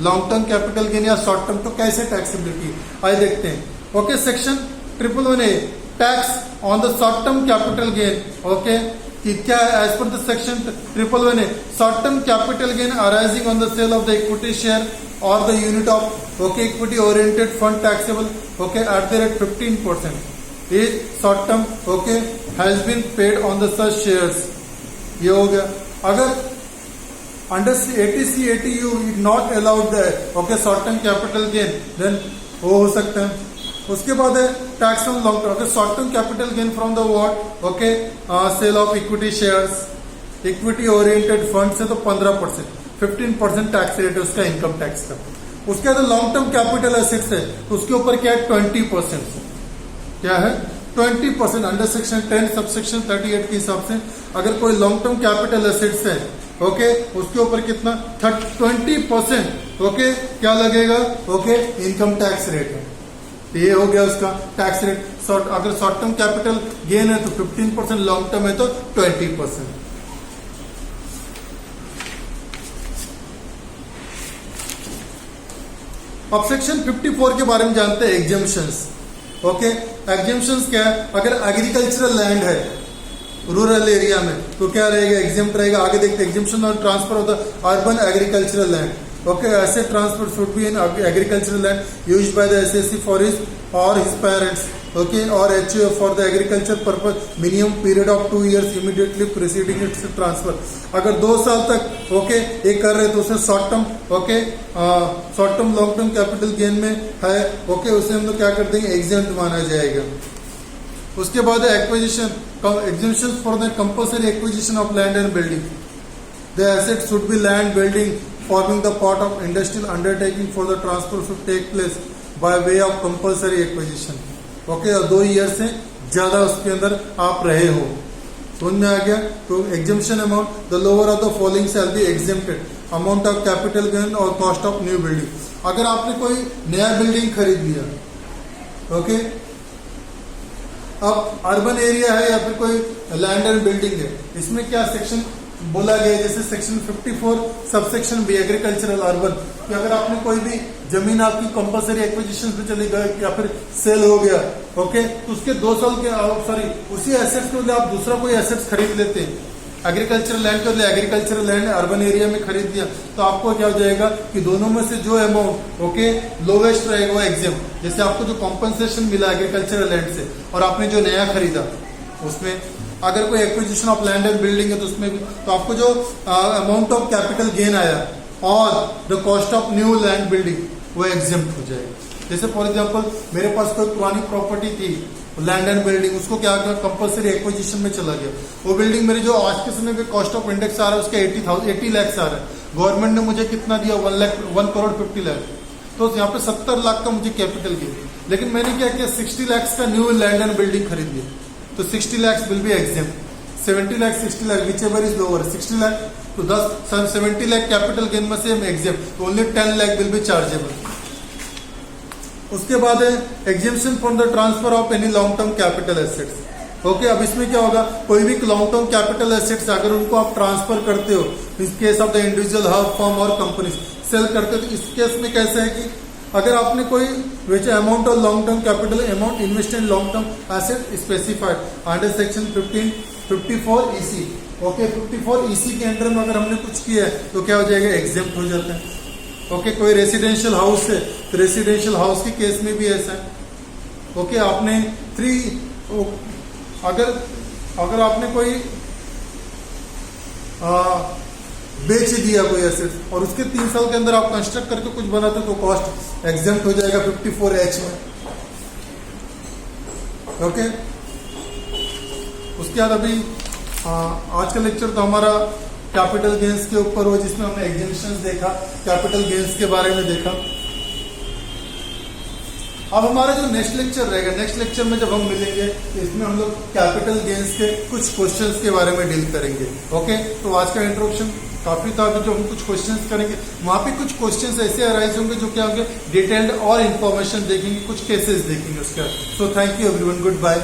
A: लॉन्ग टर्म कैपिटल गेन या शॉर्ट टर्म, तो कैसे टैक्सेबिलिटी आइए देखते हैं। Okay, section 111A tax on the short term capital gain. Okay, कि क्या है? As per the section 111A, short term capital gain arising on the sale of the equity share और the unit of, okay, equity oriented fund taxable, okay, at the rate 15% is short term, okay, has been paid on the such shares. ये हो गया। अगर under ATC ATU is not allowed the, okay, short term capital gain, then वो हो सकता है। उसके बाद है tax on long term, short term capital gain from the what, okay, sale of equity shares, equity oriented fund से तो 15%, 15% टैक्स रेट है उसका इनकम टैक्स का। उसके बाद लॉन्ग टर्म कैपिटल एसेट्स है तो उसके ऊपर क्या है? 20%। क्या है? 20% अंडर सेक्शन 10 सबसेक्शन 38 के हिसाब से अगर कोई लॉन्ग टर्म कैपिटल एसेट्स है, ओके, उसके ऊपर कितना? 20%, ओके, क्या लगेगा? ओके, इनकम टैक्स रेट है। तो ये हो गया उसका टैक्स रेट। अगर शॉर्ट टर्म कैपिटल गेन है तो 15%, लॉन्ग टर्म है तो 20%। अब सेक्शन 54 के बारे में जानते हैं, एग्जेम्पशंस। ओके, एग्जेम्पशंस क्या है? अगर एग्रीकल्चरल लैंड है रूरल एरिया में तो क्या रहेगा? एग्जेम्प्ट रहेगा। आगे देखते हैं एग्जेम्पशन और transfer of the urban agricultural land. Okay, asset transfer should be in agricultural land used by the SSC for his or his parents, okay, or HUF for the agriculture purpose, minimum period of 2 years immediately preceding its transfer. अगर 2 साल तक, ओके, ये कर रहे तो उसे short term, okay, short term long term capital gain में है, ओके, उसे हम लोग क्या कर देंगे? एग्जेम्प्ट माना जाएगा। उसके बाद acquisition, exemption for the compulsory acquisition of land and building. The asset should be land building forming the part of industrial undertaking for the transfer should take place by way of compulsory acquisition. Okay, और 2 ईयर से ज्यादा उसके अंदर आप रहे हो। समझ में आ गया? तो exemption amount, the lower of the following shall be exempted, amount of capital gain और कॉस्ट ऑफ न्यू बिल्डिंग। अगर आपने कोई नया बिल्डिंग खरीद लिया, ओके, अब अर्बन एरिया है या फिर कोई लैंड एंड बिल्डिंग है, इसमें क्या सेक्शन बोला गया? जैसे section 54 subsection B agricultural urban, कि अगर आपने कोई भी जमीन आपकी कंपल्सरी एक्विजिशन पे चली गई या फिर सेल हो गया, ओके, तो उसके 2 साल के, सॉरी, उसी एसेट्स के लिए आप दूसरा कोई एसेट्स खरीद लेते हैं। एग्रीकल्चरल लैंड के लिए एग्रीकल्चरल लैंड अर्बन एरिया में खरीद लिया तो आपको क्या हो जाएगा कि दोनों में से जो अमाउंट, ओके, लोवेस्ट रहेगा वो एग्जेम्प्ट। जैसे आपको जो कॉम्पनसेशन मिला एग्रीकल्चरल लैंड से और आपने जो नया खरीदा उसमें अगर कोई acquisition of land and building है तो उसमें भी, तो आपको जो अमाउंट ऑफ कैपिटल गेन आया और the cost of new land building वो एग्जेम्प्ट हो जाएगा। जैसे फॉर एग्जांपल मेरे पास कोई पुरानी प्रॉपर्टी थी, लैंड एंड बिल्डिंग, उसको क्या किया, कंपलसरी एक्विजिशन में चला गया। वो बिल्डिंग मेरी जो आज के समय पे कॉस्ट ऑफ इंडेक्स आ रहा है उसका 80 लाख आ रहा है, गवर्नमेंट ने मुझे कितना दिया, 1 करोड़ 50 लाख, तो यहाँ पे 70 लाख का मुझे कैपिटल गिरा। लेकिन मैंने क्या किया, 60 लाख का न्यू लैंड एंड बिल्डिंग खरीद लिया, तो 60 lakh will be exempt, 70 lakh 60 lakh which ever is lower, 60 lakh तो 70 लाख कैपिटल गेन में से exempt, only 10 lakh will be chargeable. उसके बाद है exemption from the transfer of any long term capital assets. Okay, अब इसमें क्या होगा, कोई भी लॉन्ग टर्म कैपिटल एसेट्स अगर उनको आप ट्रांसफर करते हो, इन case of the individual, hub, firm और कंपनी सेल करते हो, तो इस केस में कैसे है कि अगर आपने कोई विच amount of long term capital amount invest in long term asset specified under section 54 EC। Okay, 54 EC के अंडर में अगर हमने कुछ किया है तो क्या हो जाएगा, एग्जेम्प्ट हो जाता है। ओके, कोई रेसिडेंशियल हाउस है तो रेसिडेंशियल हाउस के केस में भी ऐसा है। ओके, आपने अगर आपने कोई बेच दिया कोई एसेट और उसके 3 साल के अंदर आप कंस्ट्रक्ट करके कुछ बनाते तो कॉस्ट एग्जेम्प्ट हो जाएगा 54H में। ओके, उसके बाद अभी आज का लेक्चर तो हमारा कैपिटल गेन्स के ऊपर हो, जिसमें हमने एग्जेम्पशंस देखा, कैपिटल गेन्स के बारे में देखा। अब हमारा जो नेक्स्ट लेक्चर रहेगा, नेक्स्ट लेक्चर में जब हम मिलेंगे तो इसमें हम लोग कैपिटल गेन्स के कुछ क्वेश्चंस के बारे में डील करेंगे। ओके, तो आज का इंट्रोडक्शन काफी था, जो हम कुछ क्वेश्चंस करेंगे वहां पे कुछ क्वेश्चंस ऐसे अराइज होंगे जो क्या होंगे, डिटेल्ड और इन्फॉर्मेशन देखेंगे, कुछ केसेस देखेंगे उसका। So thank you everyone, good bye.